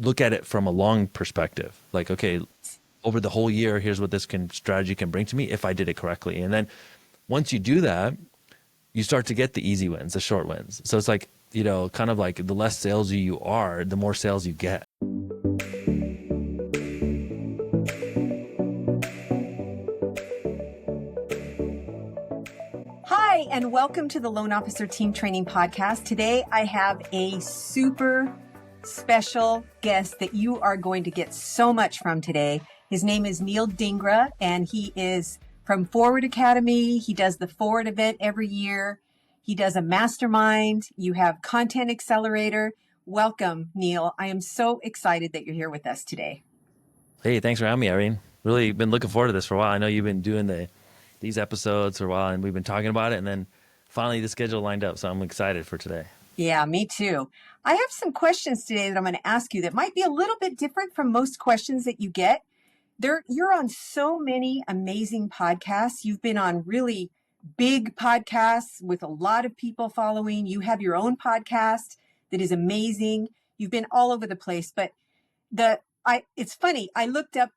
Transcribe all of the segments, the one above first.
look at it from a long perspective. Like, okay, over the whole year, here's what this strategy can bring to me if I did it correctly. And then once you do that, you start to get the easy wins, the short wins. So it's like, kind of like the less salesy you are, the more sales you get. Hi, and welcome to the Loan Officer Team Training Podcast. Today, I have a super special guest that you are going to get so much from today. His name is Neel Dhingra, and he is from Forward Academy. He does the Forward event every year. He does a mastermind. You have Content Accelerator. Welcome, Neel. I am so excited that you're here with us today. Hey, thanks for having me, Irene. Really been looking forward to this for a while. I know you've been doing these episodes for a while, and we've been talking about it, and then finally the schedule lined up. So I'm excited for today. Yeah, me too. I have some questions today that I'm going to ask you that might be a little bit different from most questions that you get. You're on so many amazing podcasts. You've been on really big podcasts with a lot of people following. You have your own podcast that is amazing. You've been all over the place, but it's funny. I looked up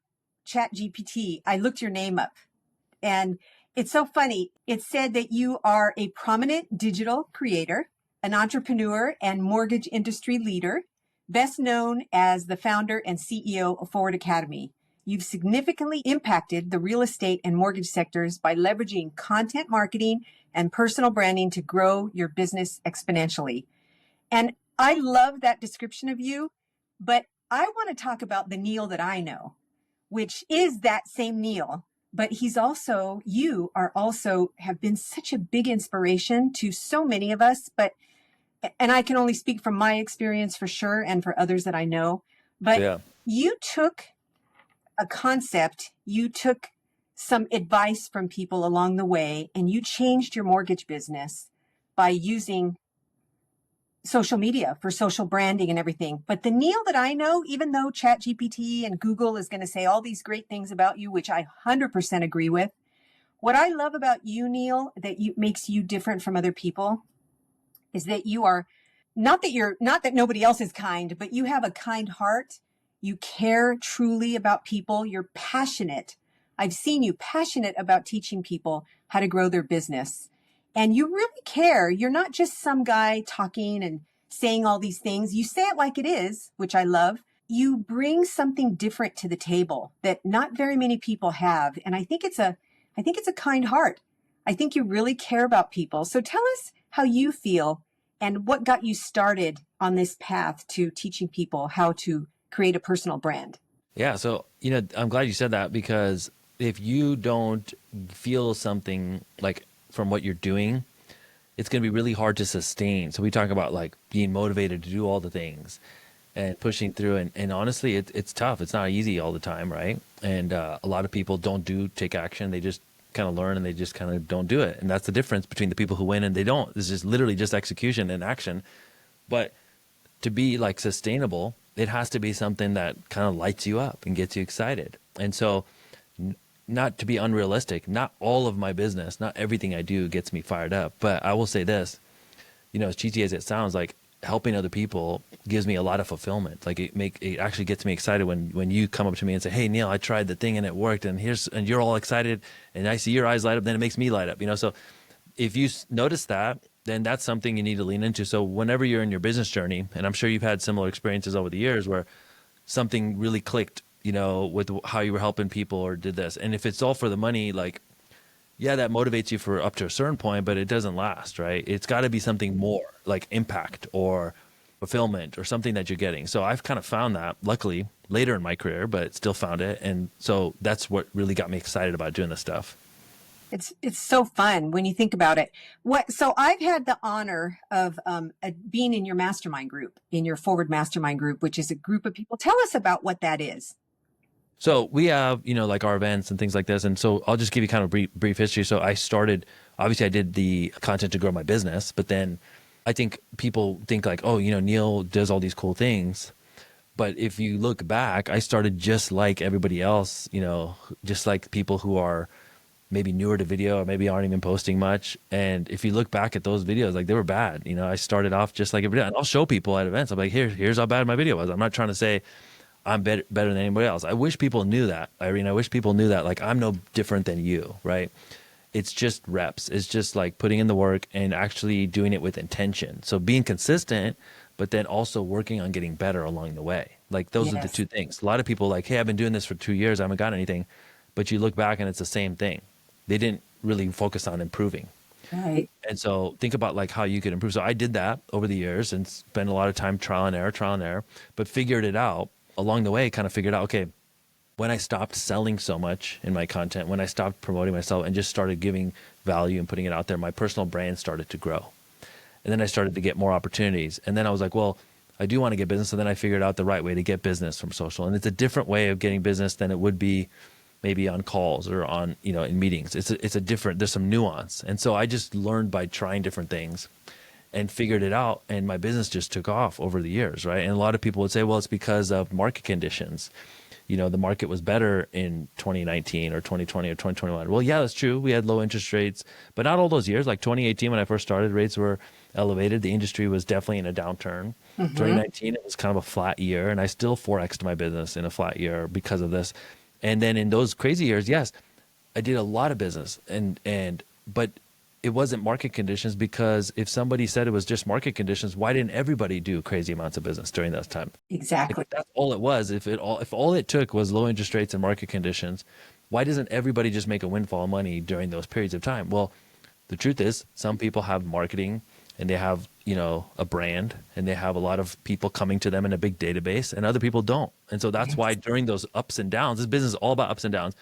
ChatGPT. I looked your name up, and it's so funny. It said that you are a prominent digital creator, an entrepreneur, and mortgage industry leader, best known as the founder and CEO of Forward Academy. You've significantly impacted the real estate and mortgage sectors by leveraging content marketing and personal branding to grow your business exponentially. And I love that description of you, but I want to talk about the Neel that I know, which is that same Neel. But you have been such a big inspiration to so many of us, and I can only speak from my experience for sure and for others that I know, but Yeah. You took a concept, you took some advice from people along the way, and you changed your mortgage business by using social media for social branding and everything. But the Neel that I know, even though ChatGPT and Google is going to say all these great things about you, which I 100% agree with, what I love about you, Neel, makes you different from other people is that you are not that nobody else is kind, but you have a kind heart. You care truly about people. You're passionate. I've seen you passionate about teaching people how to grow their business. And you really care. You're not just some guy talking and saying all these things. You say it like it is, which I love. You bring something different to the table that not very many people have. And I think it's a kind heart. I think you really care about people. So tell us how you feel and what got you started on this path to teaching people how to create a personal brand. Yeah. So, I'm glad you said that, because if you don't feel something like from what you're doing, it's going to be really hard to sustain. So we talk about like being motivated to do all the things and pushing through. And honestly, it's tough. It's not easy all the time, right? And a lot of people don't take action. They just kind of learn and they just kind of don't do it. And that's the difference between the people who win and they don't. This is literally just execution and action. But to be like sustainable, it has to be something that kind of lights you up and gets you excited. And so not to be unrealistic, not all of my business, not everything I do gets me fired up. But I will say this, as cheesy as it sounds, like helping other people gives me a lot of fulfillment. Like it actually gets me excited when you come up to me and say, "Hey, Neel, I tried the thing and it worked," and you're all excited and I see your eyes light up, then it makes me light up, So if you notice that, then that's something you need to lean into. So whenever you're in your business journey, and I'm sure you've had similar experiences over the years where something really clicked, with how you were helping people or did this. And if it's all for the money, like, yeah, that motivates you for up to a certain point, but it doesn't last, right? It's got to be something more like impact or fulfillment or something that you're getting. So I've kind of found that, luckily, later in my career, but still found it. And so that's what really got me excited about doing this stuff. It's so fun when you think about it. So I've had the honor of being in your mastermind group, in your Forward Mastermind group, which is a group of people. Tell us about what that is. So we have, like our events and things like this. And so I'll just give you kind of brief history. So obviously I did the content to grow my business, but then I think people think like, oh, Neel does all these cool things. But if you look back, I started just like everybody else, just like people who are maybe newer to video or maybe aren't even posting much. And if you look back at those videos, like they were bad. You know, I started off just like everybody, and I'll show people at events. I'm like, here's how bad my video was. I'm not trying to say I'm better than anybody else. I wish people knew that, Irene. I wish people knew that. Like, I'm no different than you, right? It's just reps. It's just like putting in the work and actually doing it with intention. So being consistent, but then also working on getting better along the way. Like those are the Yes. two things. A lot of people like, hey, I've been doing this for 2 years. I haven't got anything. But you look back and it's the same thing. They didn't really focus on improving. Right. And so think about like how you could improve. So I did that over the years and spent a lot of time trial and error, but figured it out along the way, kind of figured out, okay, when I stopped selling so much in my content, when I stopped promoting myself and just started giving value and putting it out there, my personal brand started to grow. And then I started to get more opportunities. And then I was like, well, I do want to get business. So then I figured out the right way to get business from social. And it's a different way of getting business than it would be maybe on calls or on, you know, in meetings. It's a different, there's some nuance. And so I just learned by trying different things and figured it out. And my business just took off over the years, right? And a lot of people would say, well, it's because of market conditions. You know, the market was better in 2019 or 2020 or 2021. Well, yeah, that's true. We had low interest rates, but not all those years. Like 2018, when I first started, rates were elevated. The industry was definitely in a downturn. Mm-hmm. 2019, it was kind of a flat year, and I still 4x'd my business in a flat year because of this. And then in those crazy years, yes, I did a lot of business, but it wasn't market conditions, because if somebody said it was just market conditions, why didn't everybody do crazy amounts of business during those time? Like Exactly. if that's all it was, if all it took was low interest rates and market conditions, why doesn't everybody just make a windfall of money during those periods of time? Well, the truth is some people have marketing and they have, you know, a brand and they have a lot of people coming to them in a big database, and other people don't. And so that's why Yes. during those ups and downs, this business is all about ups and downs.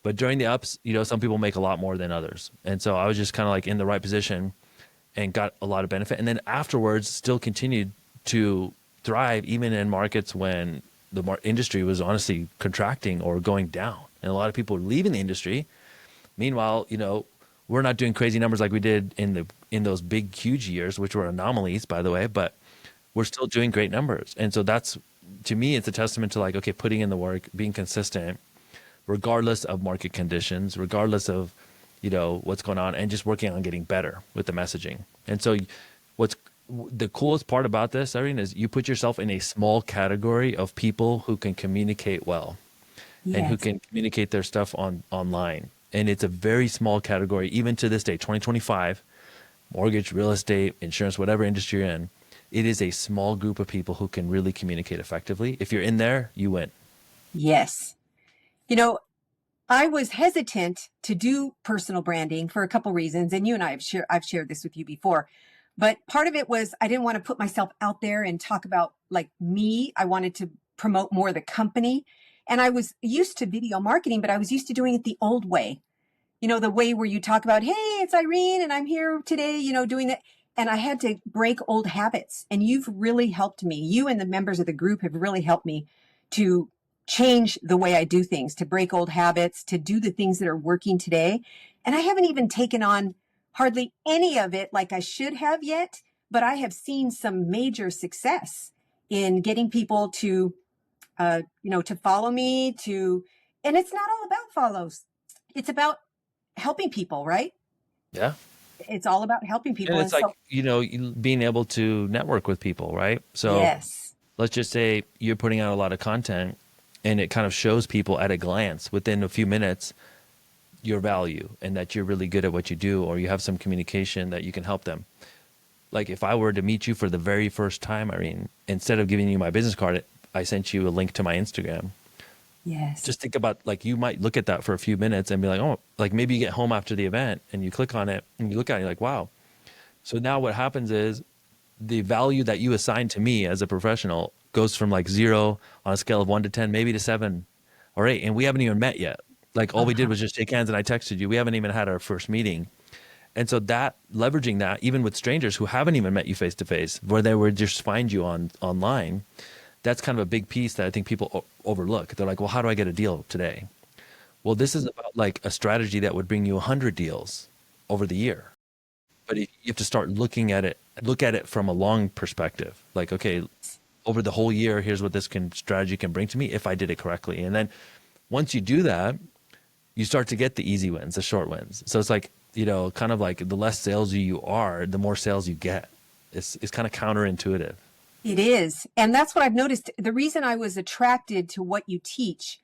But during the ups, you know, some people make a lot more than others. And so I was just kind of like in the right position and got a lot of benefit. And then afterwards, still continued to thrive even in markets when the industry was honestly contracting or going down. And a lot of people were leaving the industry. Meanwhile, you know, we're not doing crazy numbers like we did in those big, huge years, which were anomalies, by the way, but we're still doing great numbers. And so that's, to me, it's a testament to like, okay, putting in the work, being consistent, regardless of market conditions, regardless of, you know, what's going on, and just working on getting better with the messaging. And so what's the coolest part about this, Irene, is you put yourself in a small category of people who can communicate well and who Yes. can communicate their stuff online. And it's a very small category, even to this day, 2025, mortgage, real estate, insurance, whatever industry you're in. It is a small group of people who can really communicate effectively. If you're in there, you win. Yes. You know, I was hesitant to do personal branding for a couple reasons, and you and I I've shared this with you before. But part of it was I didn't want to put myself out there and talk about like me. I wanted to promote more the company. And I was used to video marketing, but I was used to doing it the old way. You know, the way where you talk about, hey, it's Irene and I'm here today, you know, doing that. And I had to break old habits. And you've really helped me. You and the members of the group have really helped me to change the way I do things, to break old habits, to do the things that are working today. And I haven't even taken on hardly any of it like I should have yet, but I have seen some major success in getting people to, you know, to follow me, and it's not all about follows. It's about helping people, right? Yeah. It's all about helping And people. And it's like, so, you know, being able to network with people, right? So yes, let's just say you're putting out a lot of content and it kind of shows people at a glance within a few minutes your value and that you're really good at what you do, or you have some communication that you can help them. Like if I were to meet you for the very first time, Irene, instead of giving you my business card, I sent you a link to my Instagram. yes, Just think about like you might look at that for a few minutes and be like, oh, like maybe you get home after the event and you click on it and you look at it, you're like, wow. So now what happens is the value that you assign to me as a professional goes from like 0 on a scale of 1 to 10, maybe to 7 or 8. And we haven't even met yet. Like all we did uh-huh, was just shake hands and I texted you. We haven't even had our first meeting. And so that leveraging that, even with strangers who haven't even met you face to face, where they would just find you online, that's kind of a big piece that I think people overlook. They're like, well, how do I get a deal today? Well, this is about like a strategy that would bring you 100 deals over the year. But you have to start look at it from a long perspective. Like, okay, over the whole year, here's what this strategy can bring to me if I did it correctly. And then once you do that, you start to get the easy wins, the short wins. So it's like, kind of like the less salesy you are, the more sales you get. It's kind of counterintuitive. It is. And that's what I've noticed. The reason I was attracted to what you teach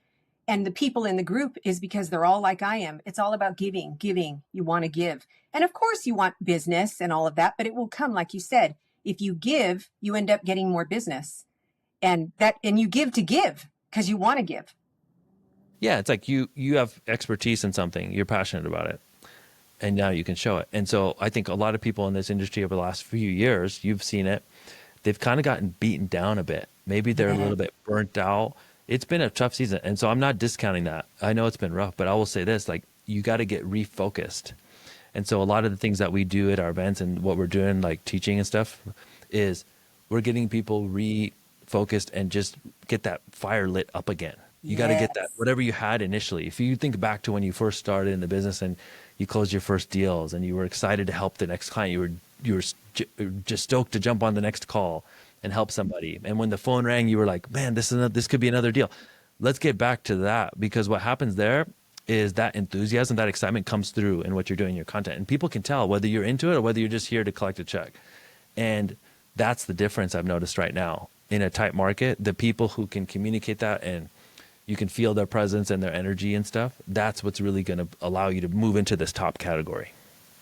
and the people in the group is because they're all like I am. It's all about giving, giving. You want to give. And of course, you want business and all of that, but it will come, like you said. If you give, you end up getting more business. And you give because you want to give. Yeah, it's like you have expertise in something, you're passionate about it, and now you can show it. And so I think a lot of people in this industry over the last few years, you've seen it, they've kind of gotten beaten down a bit. Maybe they're a Yeah. little bit burnt out. It's been a tough season. And so I'm not discounting that. I know it's been rough, but I will say this, like you got to get refocused. And so a lot of the things that we do at our events and what we're doing, like teaching and stuff, is we're getting people refocused and just get that fire lit up again. You got to get that, Yes. whatever you had initially. If you think back to when you first started in the business and you closed your first deals and you were excited to help the next client, you were just stoked to jump on the next call and help somebody. And when the phone rang, you were like, man, this could be another deal. Let's get back to that, because what happens there is that enthusiasm, that excitement comes through in what you're doing in your content. And people can tell whether you're into it or whether you're just here to collect a check. And that's the difference I've noticed right now in a tight market. The people who can communicate that and you can feel their presence and their energy and stuff, that's what's really going to allow you to move into this top category.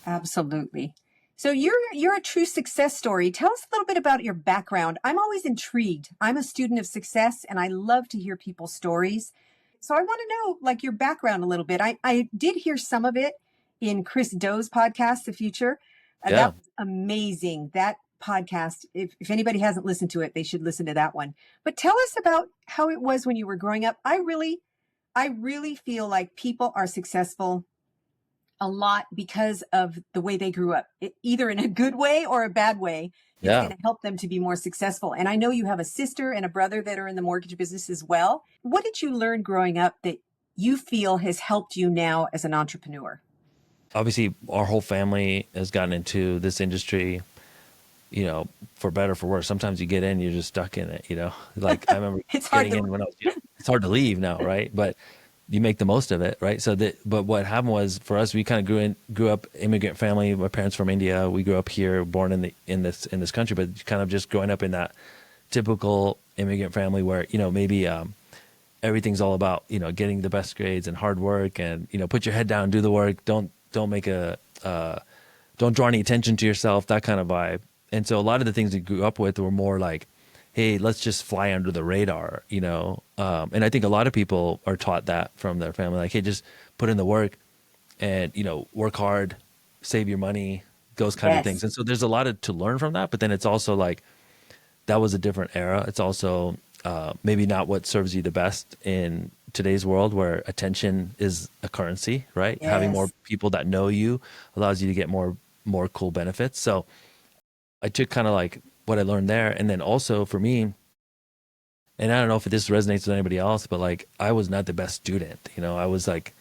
Absolutely. So you're a true success story. Tell us a little bit about your background. I'm always intrigued. I'm a student of success and I love to hear people's stories. So I want to know like your background a little bit. I did hear some of it in Chris Doe's podcast, The Future. Yeah. That was amazing. That podcast, if anybody hasn't listened to it, they should listen to that one. But tell us about how it was when you were growing up. I really feel like people are successful a lot because of the way they grew up, either in a good way or a bad way. It's Yeah. going to help them to be more successful. And I know you have a sister and a brother that are in the mortgage business as well. What did you learn growing up that you feel has helped you now as an entrepreneur? Obviously, our whole family has gotten into this industry, for better or for worse. Sometimes you get in, you're just stuck in it. Like I remember It's hard getting to in when I was young. It's hard to leave now, right? But you make the most of it, right? But what happened was for us, we kind of grew up immigrant family. My parents from India. We grew up here, born in this country, but kind of just growing up in that typical immigrant family where maybe everything's all about getting the best grades and hard work and put your head down, do the work, don't make don't draw any attention to yourself, that kind of vibe. And so a lot of the things we grew up with were more like, hey, let's just fly under the radar. And I think a lot of people are taught that from their family, like, hey, just put in the work and, work hard, save your money, those kind of things. Yes. And so there's a lot to learn from that. But then it's also like, that was a different era. It's also maybe not what serves you the best in today's world where attention is a currency, right? Having more Yes. people that know you allows you to get more cool benefits. So I took kind of like what I learned there. And then also for me, and I don't know if this resonates with anybody else, but like I was not the best student. I was like,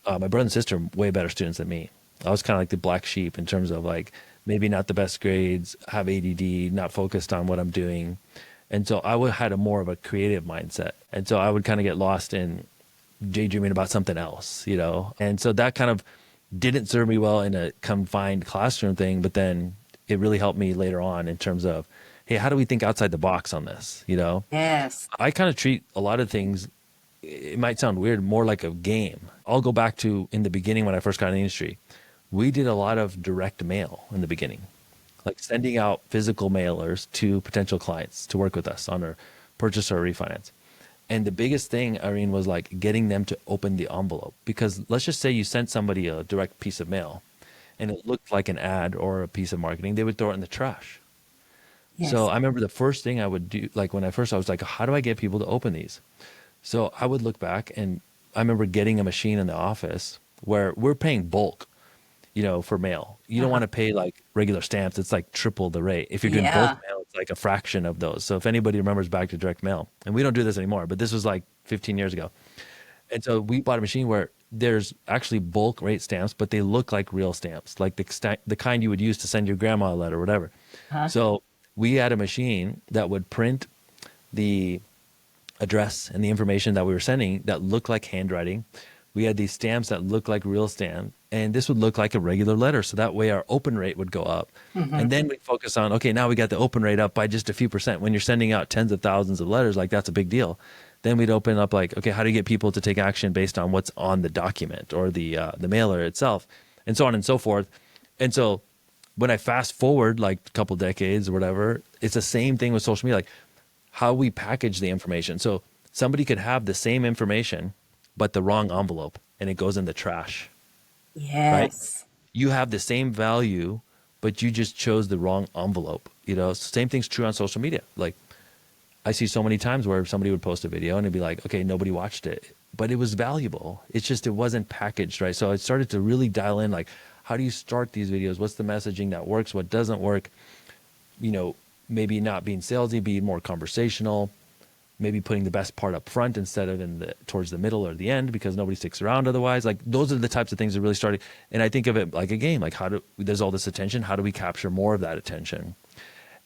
my brother and sister are way better students than me. I was kind of like the black sheep in terms of like maybe not the best grades, have ADD, not focused on what I'm doing. And so had a more of a creative mindset. And so I would kind of get lost in daydreaming about something else. And so that kind of didn't serve me well in a confined classroom thing, but then it really helped me later on in terms of, hey, how do we think outside the box on this? Yes. I kind of treat a lot of things, it might sound weird, more like a game. I'll go back to in the beginning when I first got in the industry. We did a lot of direct mail in the beginning, like sending out physical mailers to potential clients to work with us on a purchase or a refinance. And the biggest thing, Irene, was like getting them to open the envelope. Because let's just say you sent somebody a direct piece of mail and it looked like an ad or a piece of marketing, they would throw it in the trash. So Yes. I remember the first thing I would do, like when I was like, how do I get people to open these? So I would look back and I remember getting a machine in the office where we're paying bulk, for mail. You don't Uh-huh. want to pay like regular stamps. It's like triple the rate. If you're doing bulk Yeah. mail, it's like a fraction of those. So if anybody remembers back to direct mail, and we don't do this anymore, but this was like 15 years ago. And so we bought a machine where there's actually bulk rate stamps, but they look like real stamps, like the kind you would use to send your grandma a letter or whatever. Huh? So we had a machine that would print the address and the information that we were sending that looked like handwriting, we had these stamps that looked like real stamp, and this would look like a regular letter. So that way our open rate would go up. Mm-hmm. And then we focus on, okay, now we got the open rate up by just a few percent. When you're sending out tens of thousands of letters, like that's a big deal. Then we'd open up like, okay, how do you get people to take action based on what's on the document or the mailer itself, and so on and so forth. And so when I fast forward like a couple decades or whatever, it's the same thing with social media, like how we package the information. So somebody could have the same information, but the wrong envelope, and it goes in the trash, right? Yes. You have the same value, but you just chose the wrong envelope. You know, same thing's true on social media. Like I see so many times where somebody would post a video and it'd be like, okay, nobody watched it, but it was valuable. It's just, it wasn't packaged right. So I started to really dial in, like, how do you start these videos? What's the messaging that works? What doesn't work? You know, maybe not being salesy, being more conversational, maybe putting the best part up front instead of towards the middle or the end, because nobody sticks around otherwise. Like those are the types of things that really started. And I think of it like a game, like there's all this attention. How do we capture more of that attention?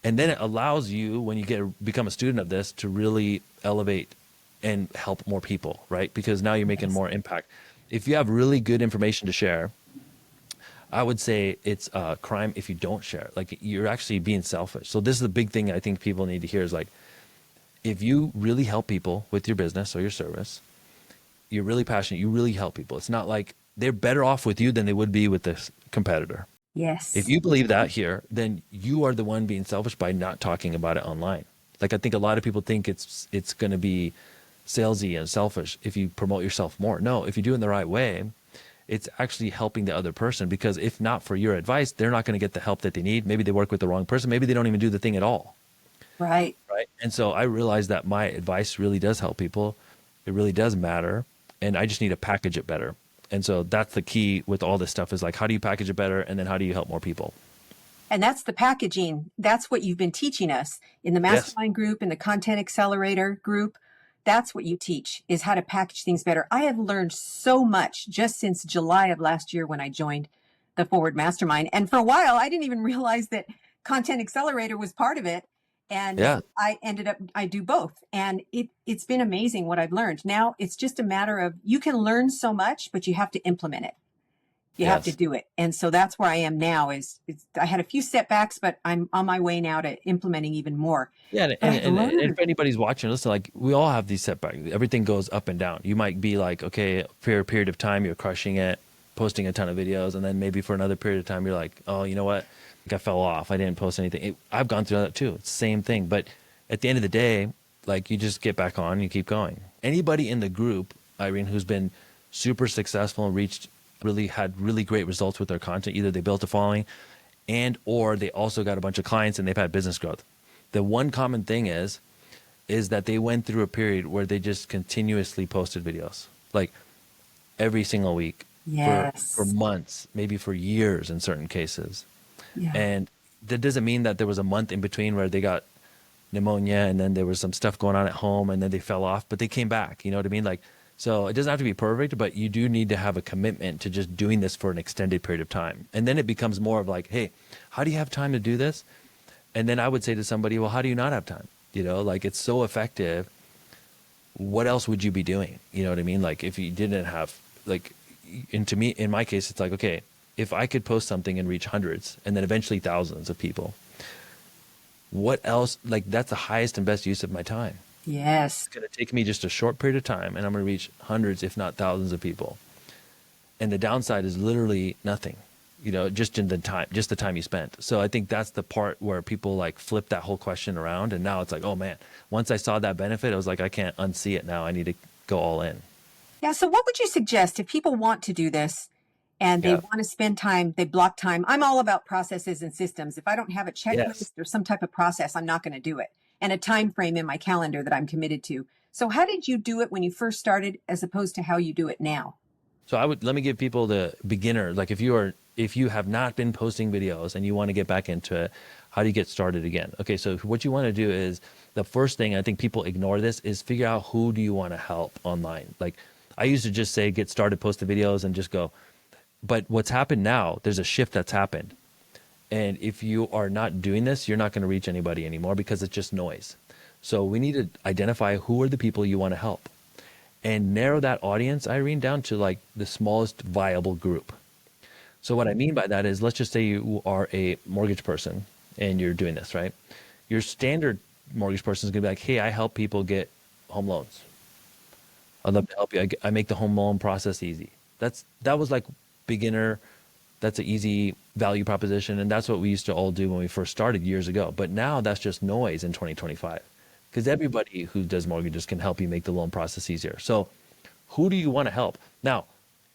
And then it allows you, when you become a student of this, to really elevate and help more people, right? Because now you're making Yes. more impact. If you have really good information to share, I would say it's a crime if you don't share. Like you're actually being selfish. So this is the big thing I think people need to hear is like, if you really help people with your business or your service, you're really passionate, you really help people. It's not like they're better off with you than they would be with this competitor. If Yes. you believe that here, then you are the one being selfish by not talking about it online. Like I think a lot of people think it's going to be salesy and selfish if you promote yourself more. No, if you do it in the right way, it's actually helping the other person, because if not for your advice, they're not going to get the help that they need. Maybe they work with the wrong person. Maybe they don't even do the thing at all. Right. Right. And so I realized that my advice really does help people. It really does matter. And I just need to package it better. And so that's the key with all this stuff is like, how do you package it better? And then how do you help more people? And that's the packaging. That's what you've been teaching us in the Yes. mastermind group, in the content accelerator group. That's what you teach, is how to package things better. I have learned so much just since July of last year when I joined the Forward Mastermind. And for a while, I didn't even realize that content accelerator was part of it. And Yeah. I do both. And it's been amazing what I've learned. Now it's just a matter of, you can learn so much, but you have to implement it. You have to Yes. do it. And so that's where I am now I had a few setbacks, but I'm on my way now to implementing even more. Yeah. And, But and, I've and and if learned. anybody's watching, listen, like we all have these setbacks. Everything goes up and down. You might be like, okay, for a period of time, you're crushing it, posting a ton of videos. And then maybe for another period of time, you're like, oh, you know what? Like I fell off. I didn't post anything. I've gone through that too. It's the same thing. But at the end of the day, like you just get back on and you keep going. Anybody in the group, Irene, who's been super successful and had really great results with their content, either they built a following and or they also got a bunch of clients and they've had business growth. The one common thing is that they went through a period where they just continuously posted videos, like every single week for Yes. months, maybe for years in certain cases. Yeah. And that doesn't mean that there was a month in between where they got pneumonia and then there was some stuff going on at home and then they fell off, but they came back. You know what I mean? Like, so it doesn't have to be perfect, but you do need to have a commitment to just doing this for an extended period of time. And then it becomes more of like, hey, how do you have time to do this? And then I would say to somebody, well, how do you not have time? You know, like it's so effective. What else would you be doing? You know what I mean? Like if you didn't have like, and to me, in my case, it's like, okay, if I could post something and reach hundreds and then eventually thousands of people, what else? Like that's the highest and best use of my time. Yes. It's going to take me just a short period of time and I'm going to reach hundreds, if not thousands of people. And the downside is literally nothing, you know, just in the time you spent. So I think that's the part where people like flip that whole question around. And now it's like, oh man, once I saw that benefit, I was like, I can't unsee it now. I need to go all in. Yeah. So what would you suggest if people want to do this and they Yeah. want to spend time, they block time? I'm all about processes and systems. If I don't have a Yes. checklist or some type of process, I'm not going to do it. And a time frame in my calendar that I'm committed to. So how did you do it when you first started as opposed to how you do it now? So let me give people the beginner, like if you have not been posting videos and you want to get back into it, how do you get started again? Okay. So what you want to do is the first thing, I think people ignore this, is figure out who do you want to help online. Like I used to just say, get started, post the videos and just go. But what's happened now, there's a shift that's happened. And if you are not doing this, you're not going to reach anybody anymore because it's just noise. So we need to identify who are the people you want to help. and narrow that audience, Irene, down to like the smallest viable group. So what I mean by that is, let's just say you are a mortgage person and you're doing this, right? Your standard mortgage person is going to be like, hey, I help people get home loans. I'd love to help you. I make the home loan process easy. That was like beginner. That's an easy value proposition. And that's what we used to all do when we first started years ago. But now that's just noise in 2025, because everybody who does mortgages can help you make the loan process easier. So who do you want to help? Now,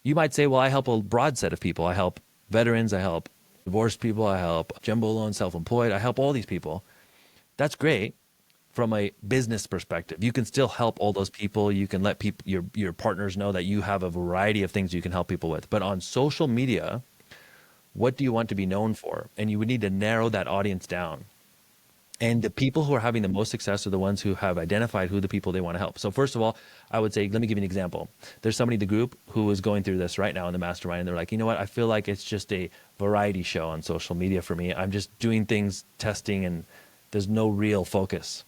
you might say, well, I help a broad set of people. I help veterans. I help divorced people. I help jumbo loan, self-employed. I help all these people. That's great from a business perspective. You can still help all those people. You can let people, your partners know that you have a variety of things you can help people with. But on social media, what do you want to be known for? And you would need to narrow that audience down. And the people who are having the most success are the ones who have identified who the people they want to help. So first of all, I would say, let me give you an example. There's somebody in the group who is going through this right now in the mastermind. And they're like, you know what? I feel like it's just a variety show on social media for me. I'm just doing things, testing, and there's no real focus.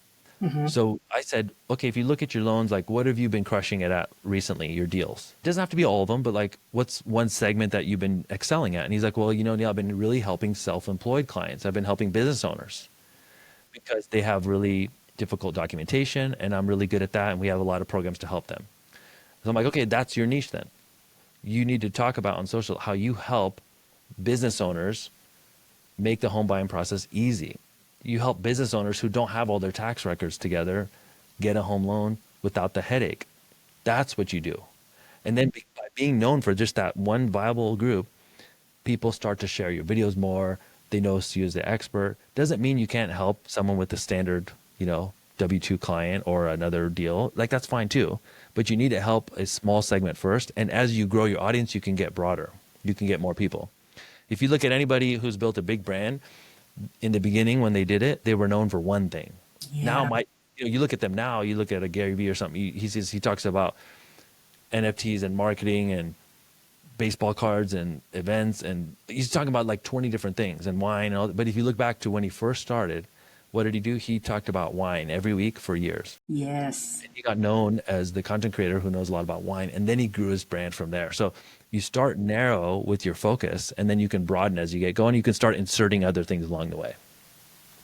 So I said, okay, if you look at your loans, like what have you been crushing it at recently, your deals? It doesn't have to be all of them, but like what's one segment that you've been excelling at? And he's like, well, you know, Neil, I've been really helping self-employed clients. I've been helping business owners because they have really difficult documentation and I'm really good at that. And we have a lot of programs to help them. So I'm like, okay, that's your niche then. You need to talk about on social how you help business owners make the home buying process easy. You help business owners who don't have all their tax records together get a home loan without the headache. That's what you do. And then by being known for just that one viable group, people start to share your videos more. They notice you as the expert. Doesn't mean you can't help someone with the standard, you know, W-2 client or another deal. Like that's fine too. But you need to help a small segment first. And as you grow your audience, you can get broader. You can get more people. If you look at anybody who's built a big brand, in the beginning when they did it, they were known for one thing. Now, you look at them now, you look at a Gary Vee or something, he talks about NFTs and marketing and baseball cards and events, and he's talking about like 20 different things and wine and all that. But if you look back to when he first started, what did he do? He talked about wine every week for years. Yes. And he got known as the content creator who knows a lot about wine, and then he grew his brand from there. So you start narrow with your focus, and then you can broaden as you get going. You can start inserting other things along the way.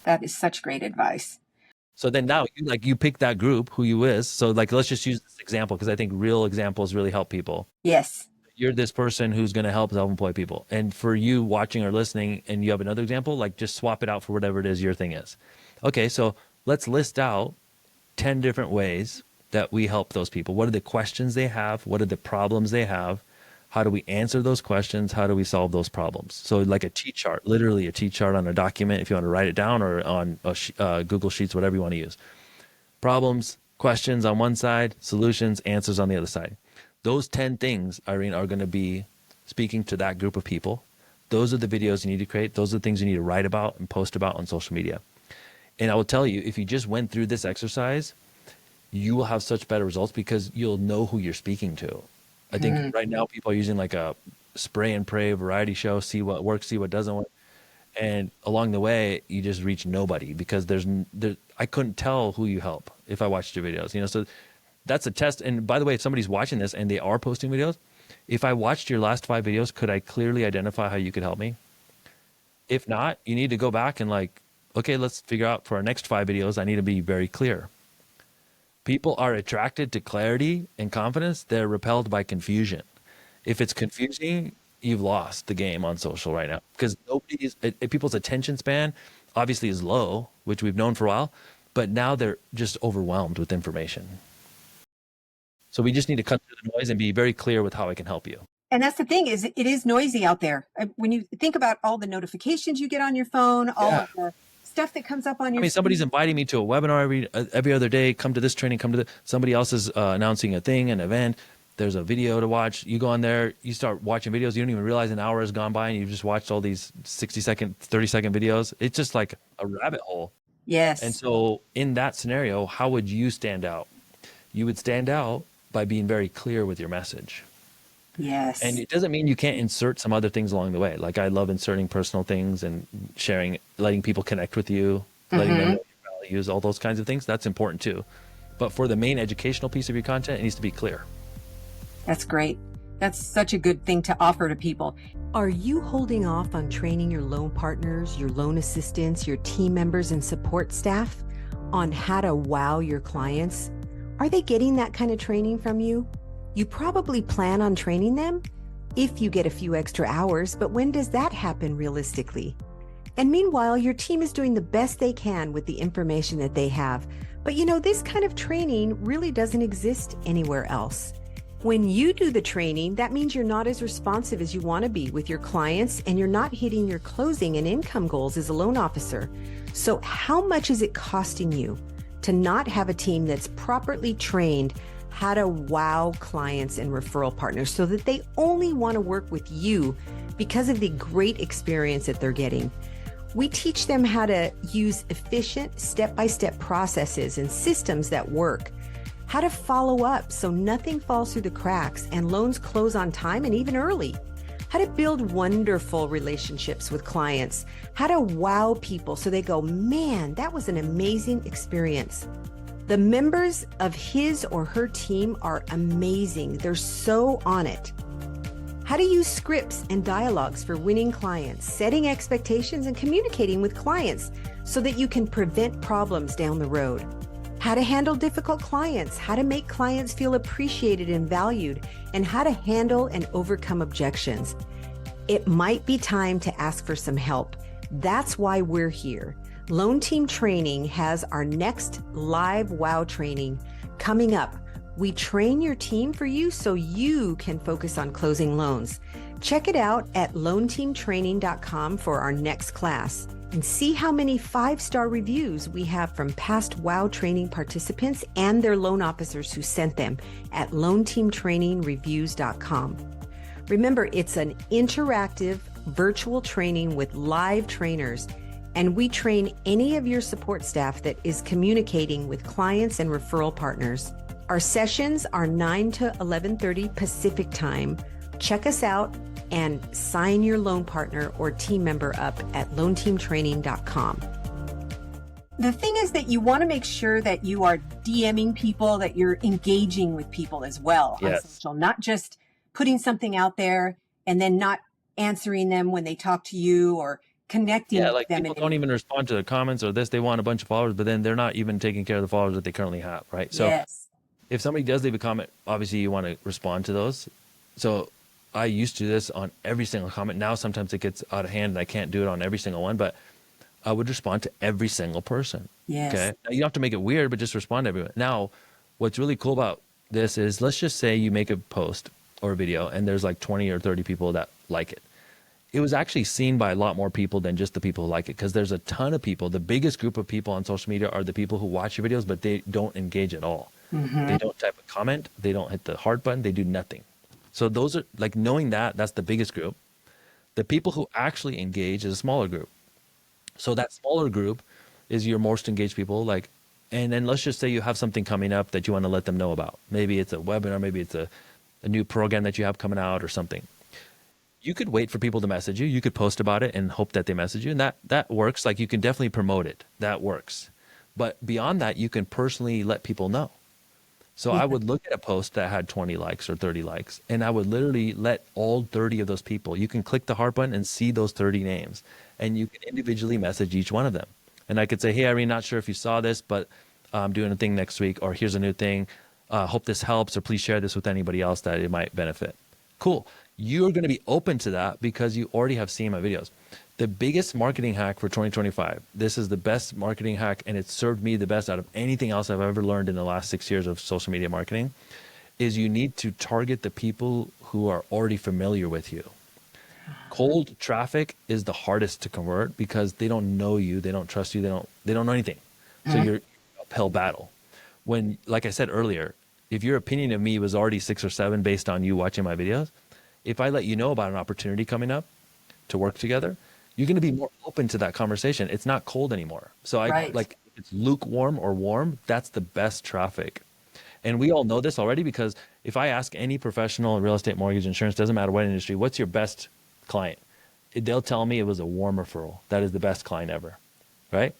That is such great advice. So then now you pick that group who you is. So like, let's just use this example because I think real examples really help people. Yes. You're this person who's going to help self-employed people. And for you watching or listening and you have another example, like just swap it out for whatever it is your thing is. Okay, so let's list out 10 different ways that we help those people. What are the questions they have? What are the problems they have? How do we answer those questions? How do we solve those problems? So like a T chart, literally a T chart on a document if you want to write it down, or on Google Sheets, whatever you want to use. Problems, questions on one side, solutions, answers on the other side. Those 10 things, Irene, are going to be speaking to that group of people. Those are the videos you need to create. Those are the things you need to write about and post about on social media. And I will tell you, if you just went through this exercise, you will have such better results because you'll know who you're speaking to. I think right now people are using like a spray and pray variety show, see what works, see what doesn't work. And along the way, you just reach nobody because I couldn't tell who you help if I watched your videos, you know, so that's a test. And by the way, if somebody's watching this and they are posting videos, if I watched your last 5 videos, could I clearly identify how you could help me? If not, you need to go back and like, okay, let's figure out for our next 5 videos, I need to be very clear. People are attracted to clarity and confidence. They're repelled by confusion. If it's confusing, you've lost the game on social right now because people's attention span obviously is low, which we've known for a while, but now they're just overwhelmed with information. So we just need to cut through the noise and be very clear with how I can help you. And that's the thing, is it is noisy out there. When you think about all the notifications you get on your phone, all of the stuff that comes up on your somebody's inviting me to a webinar every other day. Come to this training, somebody else is announcing a thing, an event. There's a video to watch. You go on there, you start watching videos. You don't even realize an hour has gone by and you've just watched all these 60-second, 30-second videos. It's just like a rabbit hole. Yes. And so in that scenario, how would you stand out? You would stand out by being very clear with your message. Yes. And it doesn't mean you can't insert some other things along the way. Like I love inserting personal things and sharing, letting people connect with you, letting them know your values, all those kinds of things. That's important too. But for the main educational piece of your content, it needs to be clear. That's great. That's such a good thing to offer to people. Are you holding off on training your loan partners, your loan assistants, your team members, and support staff on how to wow your clients? Are they getting that kind of training from you? You probably plan on training them if you get a few extra hours, but when does that happen realistically? And meanwhile, your team is doing the best they can with the information that they have. But this kind of training really doesn't exist anywhere else. When you do the training, that means you're not as responsive as you want to be with your clients, and you're not hitting your closing and income goals as a loan officer. So how much is it costing you to not have a team that's properly trained how to wow clients and referral partners so that they only want to work with you because of the great experience that they're getting? We teach them how to use efficient step-by-step processes and systems that work, how to follow up so nothing falls through the cracks and loans close on time and even early, how to build wonderful relationships with clients, how to wow people so they go, man, that was an amazing experience. The members of his or her team are amazing. They're so on it. How to use scripts and dialogues for winning clients, setting expectations, and communicating with clients so that you can prevent problems down the road. How to handle difficult clients, how to make clients feel appreciated and valued, and how to handle and overcome objections. It might be time to ask for some help. That's why we're here. Loan Team Training has our next live WOW training coming up. We train your team for you so you can focus on closing loans. Check it out at loanteamtraining.com for our next class and see how many 5-star reviews we have from past WOW training participants and their loan officers who sent them at loanteamtrainingreviews.com. Remember, it's an interactive virtual training with live trainers, and we train any of your support staff that is communicating with clients and referral partners. Our sessions are 9 to 11:30 Pacific time. Check us out and sign your loan partner or team member up at loanteamtraining.com. The thing is that you want to make sure that you are DMing people, that you're engaging with people as well on social, not just putting something out there and then not answering them when they talk to you or connecting with them. People don't even respond to the comments or this. They want a bunch of followers, but then they're not even taking care of the followers that they currently have, right? So if somebody does leave a comment, obviously you want to respond to those. So I used to do this on every single comment. Now sometimes it gets out of hand and I can't do it on every single one, but I would respond to every single person. Okay. Now, you don't have to make it weird, but just respond to everyone. Now, what's really cool about this is, let's just say you make a post or a video and there's like 20 or 30 people that like it. It was actually seen by a lot more people than just the people who like it, because there's a ton of people. The biggest group of people on social media are the people who watch your videos, but they don't engage at all. They don't type a comment. They don't hit the heart button. They do nothing. So those are, like, knowing that, that's the biggest group. The people who actually engage is a smaller group. So that smaller group is your most engaged people. And then let's just say you have something coming up that you want to let them know about. Maybe it's a webinar, maybe it's a new program that you have coming out or something. You could wait for people to message you. You could post about it and hope that they message you. And that works. Like, you can definitely promote it. That works. But beyond that, you can personally let people know. So I would look at a post that had 20 likes or 30 likes, and I would literally let all 30 of those people, you can click the heart button and see those 30 names, and you can individually message each one of them. And I could say, hey, Irene, not sure if you saw this, but I'm doing a thing next week, or here's a new thing. Hope this helps, or please share this with anybody else that it might benefit. Cool. You're going to be open to that because you already have seen my videos. The biggest marketing hack for 2025, this is the best marketing hack, and it's served me the best out of anything else I've ever learned in the last 6 years of social media marketing, is you need to target the people who are already familiar with you. Cold traffic is the hardest to convert because they don't know you, they don't trust you, they don't know anything. So you're uphill battle. When, like I said earlier, if your opinion of me was already 6 or 7 based on you watching my videos, if I let you know about an opportunity coming up to work together, you're going to be more open to that conversation. It's not cold anymore. So like, it's lukewarm or warm. That's the best traffic. And we all know this already, because if I ask any professional in real estate, mortgage, insurance, doesn't matter what industry, what's your best client? They'll tell me it was a warm referral. That is the best client ever. Right?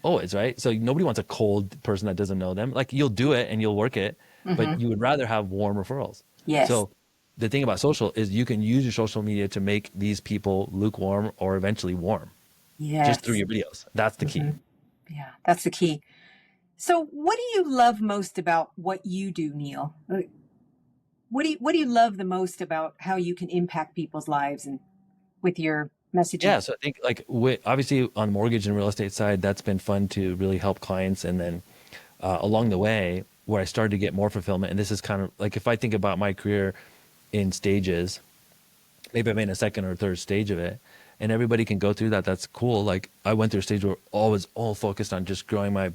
always, right? So nobody wants a cold person that doesn't know them. Like you'll do it and you'll work it, but you would rather have warm referrals. Yes. So the thing about social is you can use your social media to make these people lukewarm or eventually warm just through Yes. your videos. That's the key. Yeah, that's the key. So, what do you love most about what you do, Neel? What do you love the most about how you can impact people's lives and with your messaging? Yeah, so I think like obviously on the mortgage and real estate side, that's been fun to really help clients. And then along the way, where I started to get more fulfillment, and this is kind of like if I think about my career in stages, maybe I'm in a second or third stage of it, and everybody can go through that. That's cool. Like I went through a stage where I was all focused on just growing my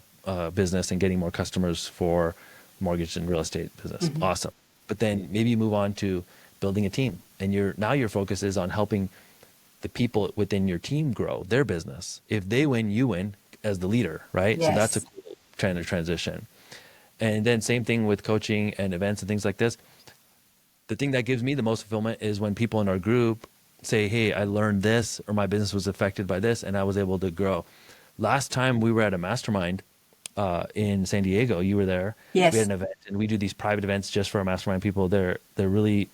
business and getting more customers for mortgage and real estate business. Awesome. But then maybe you move on to building a team, and your focus is on helping the people within your team grow their business. If they win, you win as the leader, right? So that's a Yes. cool kind of transition. And then same thing with coaching and events and things like this. The thing that gives me the most fulfillment is when people in our group say, hey, I learned this, or my business was affected by this, and I was able to grow. Last time we were at a mastermind in San Diego, you were there. We had Yes. an event, and we do these private events just for our mastermind people. They're really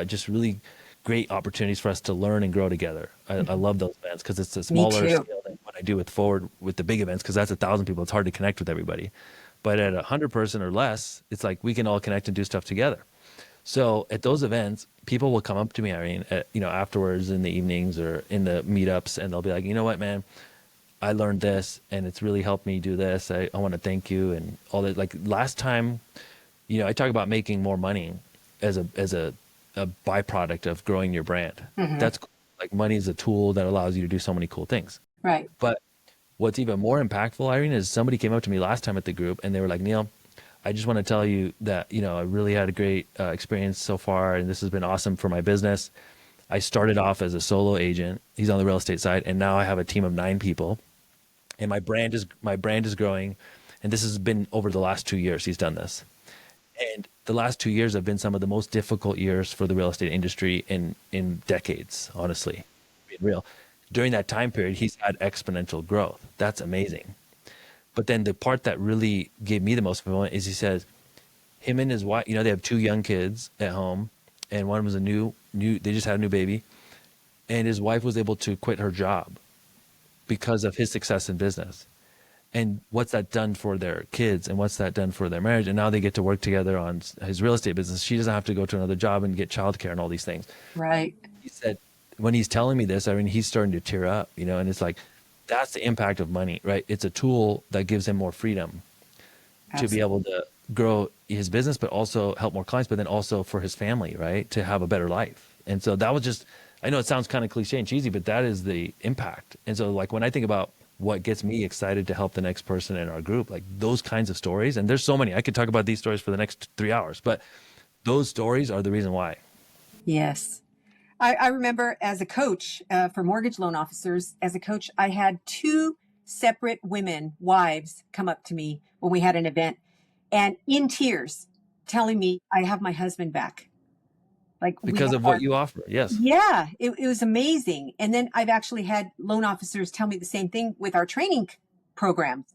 just really great opportunities for us to learn and grow together. I love those events because it's a Me smaller too. scale than what I do with Forward with the big events because that's 1,000 people. It's hard to connect with everybody. But at 100 person or less, it's like we can all connect and do stuff together. So at those events, people will come up to me, Irene, afterwards in the evenings or in the meetups, and they'll be like, you know what, man, I learned this and it's really helped me do this. I want to thank you and all that. Like last time, I talk about making more money as a byproduct of growing your brand. That's cool. Like money is a tool that allows you to do so many cool things. Right. But what's even more impactful, Irene, is somebody came up to me last time at the group and they were like, Neel, I just want to tell you that, I really had a great experience so far, and this has been awesome for my business. I started off as a solo agent. He's on the real estate side, and now I have a team of 9 people, and my brand is growing. And this has been over the last 2 years. He's done this, and the last 2 years have been some of the most difficult years for the real estate industry in decades. Honestly, being real, during that time period, he's had exponential growth. That's amazing. But then the part that really gave me the most fulfillment is he says him and his wife, they have 2 young kids at home, and one was a new, they just had a new baby, and his wife was able to quit her job because of his success in business. And what's that done for their kids, and what's that done for their marriage? And now they get to work together on his real estate business. She doesn't have to go to another job and get childcare and all these things. Right. He said, when he's telling me this, I mean, he's starting to tear up, and it's like, that's the impact of money, right? It's a tool that gives him more freedom to be Absolutely. able to grow his business, but also help more clients, but then also for his family, right? To have a better life. And so that was just, I know it sounds kind of cliche and cheesy, but that is the impact. And so like when I think about what gets me excited to help the next person in our group, like those kinds of stories, and there's so many, I could talk about these stories for the next 3 hours, but those stories are the reason why. Yes. I remember as a coach for mortgage loan officers, as a coach, I had 2 separate women, wives, come up to me when we had an event and in tears telling me I have my husband back. Like we Because have of what our, you offer. Yes. yeah, it was amazing. And then I've actually had loan officers tell me the same thing with our training programs,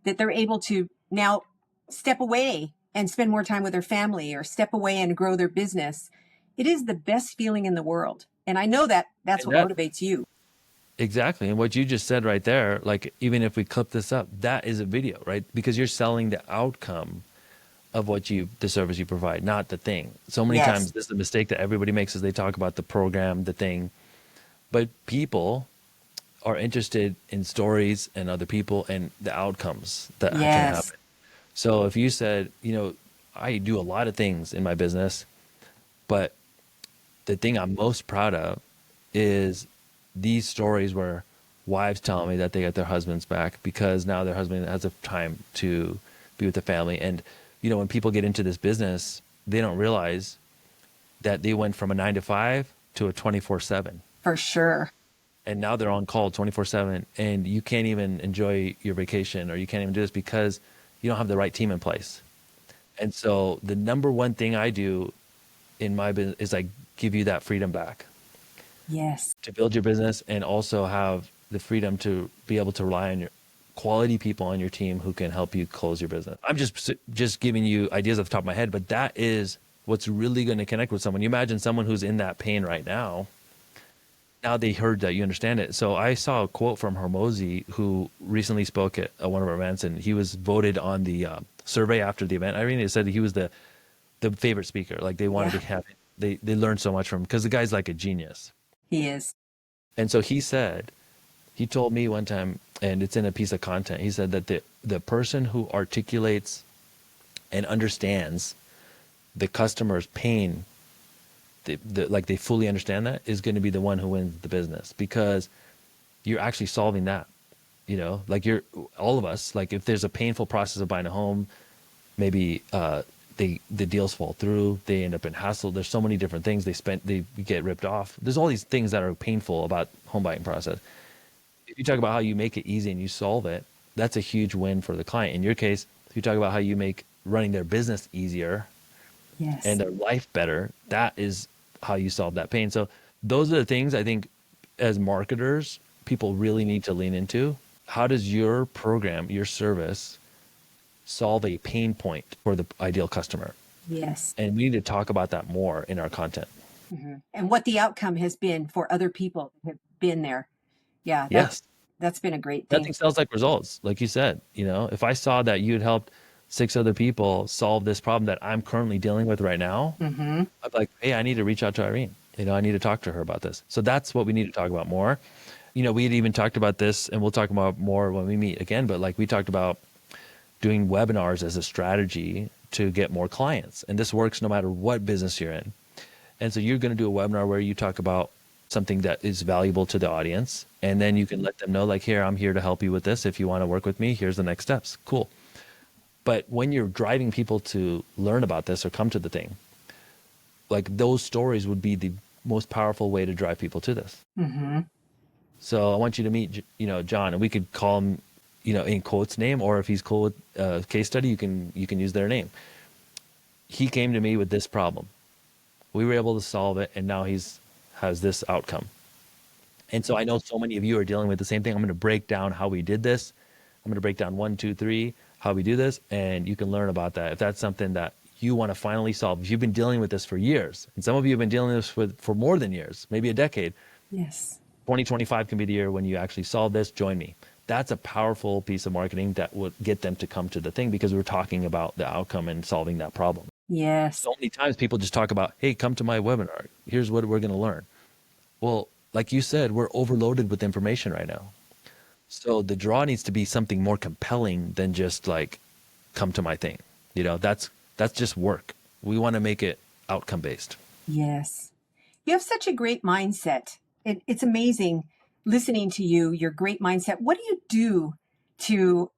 that they're able to now step away and spend more time with their family or step away and grow their business. It is the best feeling in the world. And I know that that's And what that motivates you. exactly. And what you just said right there, like even if we clip this up, that is a video, right? Because you're selling the outcome of the service you provide, not the thing. So many Yes. times this is the mistake that everybody makes is they talk about the program, the thing, but people are interested in stories and other people and the outcomes that can Yes. happen. So if you said, I do a lot of things in my business, but the thing I'm most proud of is these stories where wives tell me that they got their husbands back because now their husband has a time to be with the family. And, when people get into this business, they don't realize that they went from a 9 to 5 to a 24/7. For sure. And now they're on call 24/7, and you can't even enjoy your vacation or you can't even do this because you don't have the right team in place. And so the number one thing I do in my business is I give you that freedom back Yes. to build your business and also have the freedom to be able to rely on quality people on your team who can help you close your business. I'm just giving you ideas off the top of my head, but that is what's really going to connect with someone. You imagine someone who's in that pain right now. Now they heard that you understand it. So I saw a quote from Hormozy, who recently spoke at one of our events, and he was voted on the survey after the event. Irene, it said he was the favorite speaker. Like they wanted Yeah, to have him. They learned so much from him because the guy's like a genius. he is. And so he told me one time, and it's in a piece of content, he said that the person who articulates and understands the customer's pain, like they fully understand that, is going to be the one who wins the business, because you're actually solving that. Like all of us, like if there's a painful process of buying a home, maybe the deals fall through, they end up in hassle. There's so many different things they get ripped off. There's all these things that are painful about home buying process. If you talk about how you make it easy and you solve it, that's a huge win for the client. In your case, if you talk about how you make running their business easier Yes. and their life better, that is how you solve that pain. So those are the things I think as marketers, people really need to lean into. How does your program, your service, solve a pain point for the ideal customer? Yes. And we need to talk about that more in our content. And what the outcome has been for other people that have been there. Yeah, Yes. that's been a great Nothing thing. sells like results. Like you said, if I saw that you'd helped 6 other people solve this problem that I'm currently dealing with right now, I'm like, hey, I need to reach out to Irene. I need to talk to her about this. So that's what we need to talk about more. We had even talked about this, and we'll talk about more when we meet again, but like we talked about doing webinars as a strategy to get more clients. And this works no matter what business you're in. And so you're going to do a webinar where you talk about something that is valuable to the audience. And then you can let them know, like, here, I'm here to help you with this. If you want to work with me, here's the next steps. Cool. But when you're driving people to learn about this or come to the thing, like those stories would be the most powerful way to drive people to this. So I want you to meet, John, and we could call him, in quotes name, or if he's cool with case study, you can use their name. He came to me with this problem. We were able to solve it, and now has this outcome. And so I know so many of you are dealing with the same thing. I'm going to break down how we did this. I'm going to break down 1, 2, 3, how we do this, and you can learn about that. If that's something that you want to finally solve, if you've been dealing with this for years, and some of you have been dealing with this for more than years, maybe a decade, Yes. 2025 can be the year when you actually solve this. Join me. That's a powerful piece of marketing that would get them to come to the thing, because we're talking about the outcome and solving that problem. Yes. So many times people just talk about, hey, come to my webinar. Here's what we're going to learn. Well, like you said, we're overloaded with information right now. So the draw needs to be something more compelling than just like, come to my thing. That's just work. We want to make it outcome based. Yes. You have such a great mindset. It's amazing listening to you, your great mindset. What do you do to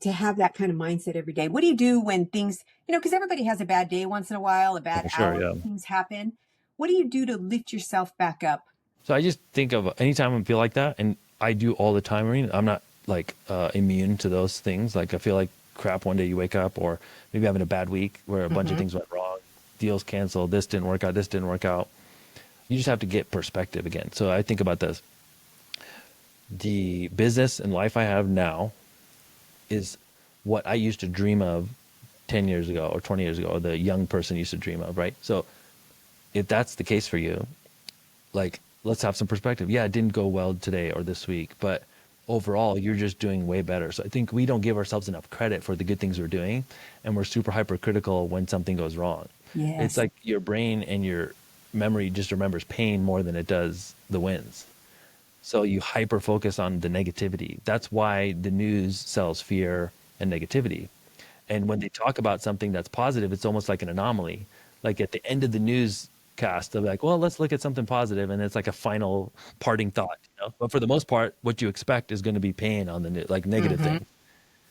have that kind of mindset every day? What do you do when things, because everybody has a bad day once in a while, a bad For sure, hour, yeah. things happen. What do you do to lift yourself back up? So I just think of anytime I feel like that, and I do all the time, Marine. I'm not like immune to those things. Like I feel like crap one day you wake up, or maybe having a bad week where a bunch of things went wrong, deals canceled, this didn't work out. You just have to get perspective again. So I think about this. The business and life I have now is what I used to dream of 10 years ago or 20 years ago, or the young person used to dream of, right? So if that's the case for you, like, let's have some perspective. Yeah, it didn't go well today or this week, but overall, you're just doing way better. So I think we don't give ourselves enough credit for the good things we're doing, and we're super hypercritical when something goes wrong. Yes. It's like your brain and your memory just remembers pain more than it does the wins. So you hyper focus on the negativity. That's why the news sells fear and negativity. And when they talk about something that's positive, it's almost like an anomaly. Like at the end of the newscast, they're like, well, let's look at something positive, and it's like a final parting thought. But for the most part, what you expect is going to be pain on the like negative things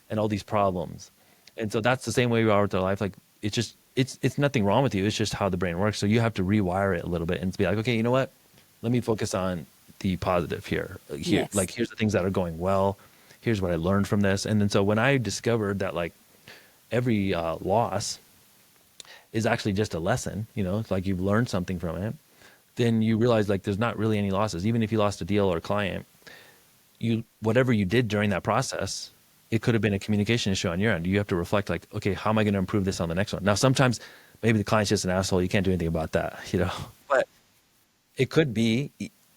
and all these problems. And so that's the same way we are with our life. Like it's nothing wrong with you. It's just how the brain works. So you have to rewire it a little bit and be like, okay, you know what? Let me focus on the positive here. Yes. Like here's the things that are going well. Here's what I learned from this. And then so when I discovered that like every loss is actually just a lesson, it's like you've learned something from it, then you realize like there's not really any losses. Even if you lost a deal or a client, whatever you did during that process, it could have been a communication issue on your end. You have to reflect like, okay, how am I going to improve this on the next one? Now, sometimes maybe the client's just an asshole. You can't do anything about that, but it could be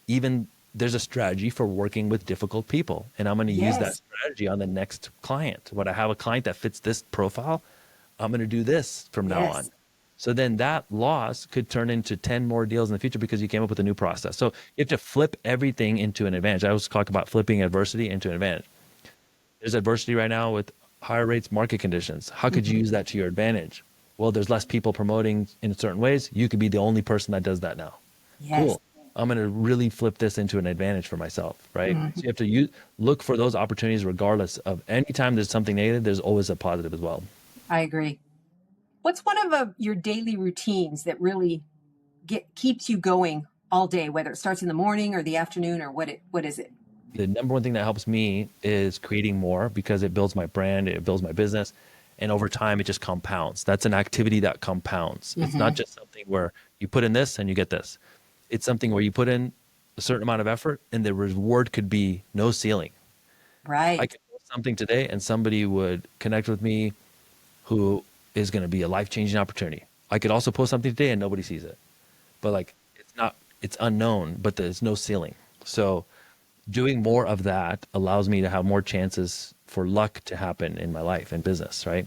even there's a strategy for working with difficult people. And I'm going to use that Yes. strategy on the next client. When I have a client that fits this profile, I'm going to do this from now on. Yes. So then that loss could turn into 10 more deals in the future because you came up with a new process. So you have to flip everything into an advantage. I always talk about flipping adversity into an advantage. There's adversity right now with higher rates, market conditions. How could you use that to your advantage? Well, there's less people promoting in certain ways. You could be the only person that does that now. Yes. Cool. I'm going to really flip this into an advantage for myself, right? So you have to look for those opportunities regardless of anytime there's something negative, there's always a positive as well. I agree. What's one of your daily routines that really keeps you going all day, whether it starts in the morning or the afternoon or what is it? The number one thing that helps me is creating more because it builds my brand, it builds my business, and over time it just compounds. That's an activity that compounds. It's not just something where you put in this and you get this. It's something where you put in a certain amount of effort and the reward could be no ceiling. I Right. could post something today and somebody would connect with me who is going to be a life-changing opportunity. I could also post something today and nobody sees it. But like it's unknown, but there's no ceiling. So doing more of that allows me to have more chances for luck to happen in my life and business, right?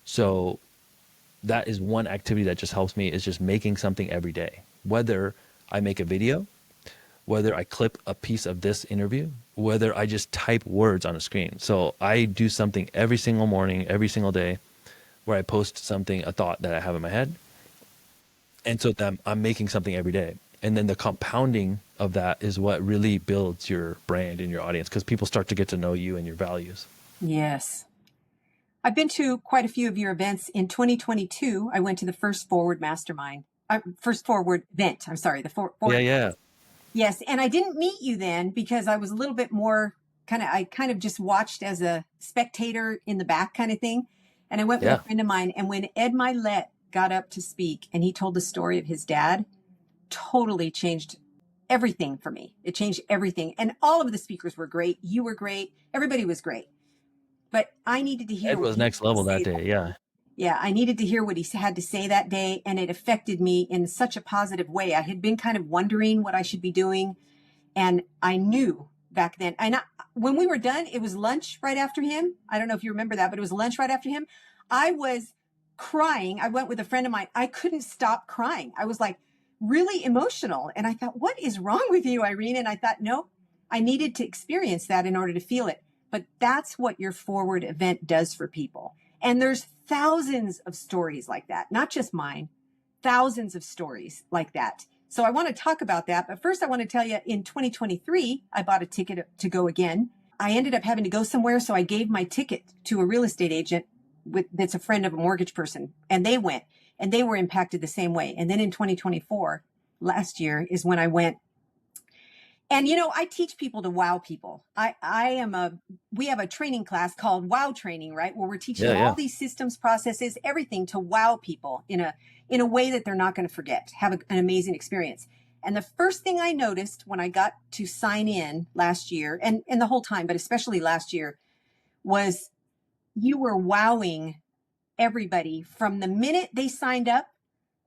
So that is one activity that just helps me, is just making something every day. Whether I make a video, whether I clip a piece of this interview, whether I just type words on a screen. So I do something every single morning, every single day, where I post something, a thought that I have in my head. And so then I'm making something every day. And then the compounding of that is what really builds your brand and your audience, because people start to get to know you and your values. Yes. I've been to quite a few of your events. In 2022, I went to the First Forward Mastermind, First Forward event. I'm sorry, the Yeah, Forward. yeah, Yes. And I didn't meet you then because I was a little bit more I kind of just watched as a spectator in the back kind of thing. And I went with a yeah. friend of mine. And when Ed Milet got up to speak and he told the story of his dad, totally changed everything for me. It changed everything. And all of the speakers were great. You were great. Everybody was great. But I needed to hear Ed what was he next had to level that say. day. Yeah. Yeah, I needed to hear what he had to say that day, and it affected me in such a positive way. I had been kind of wondering what I should be doing, and I knew back then. And when we were done, it was lunch right after him. I don't know if you remember that, but it was lunch right after him. I was crying. I went with a friend of mine. I couldn't stop crying. I was like really emotional. And I thought, what is wrong with you, Irene? And I thought, no, I needed to experience that in order to feel it. But that's what your forward event does for people. And there's thousands of stories like that, not just mine, thousands of stories like that. So I want to talk about that. But first, I want to tell you in 2023, I bought a ticket to go again. I ended up having to go somewhere. So I gave my ticket to a real estate agent that's a friend of a mortgage person. And they went and they were impacted the same way. And then in 2024, last year, is when I went. And I teach people to wow people. We have a training class called Wow Training, right? Where we're teaching Yeah, them all yeah. these systems, processes, everything to wow people in a way that they're not going to forget, have an amazing experience. And the first thing I noticed when I got to sign in last year and the whole time, but especially last year, was you were wowing everybody from the minute they signed up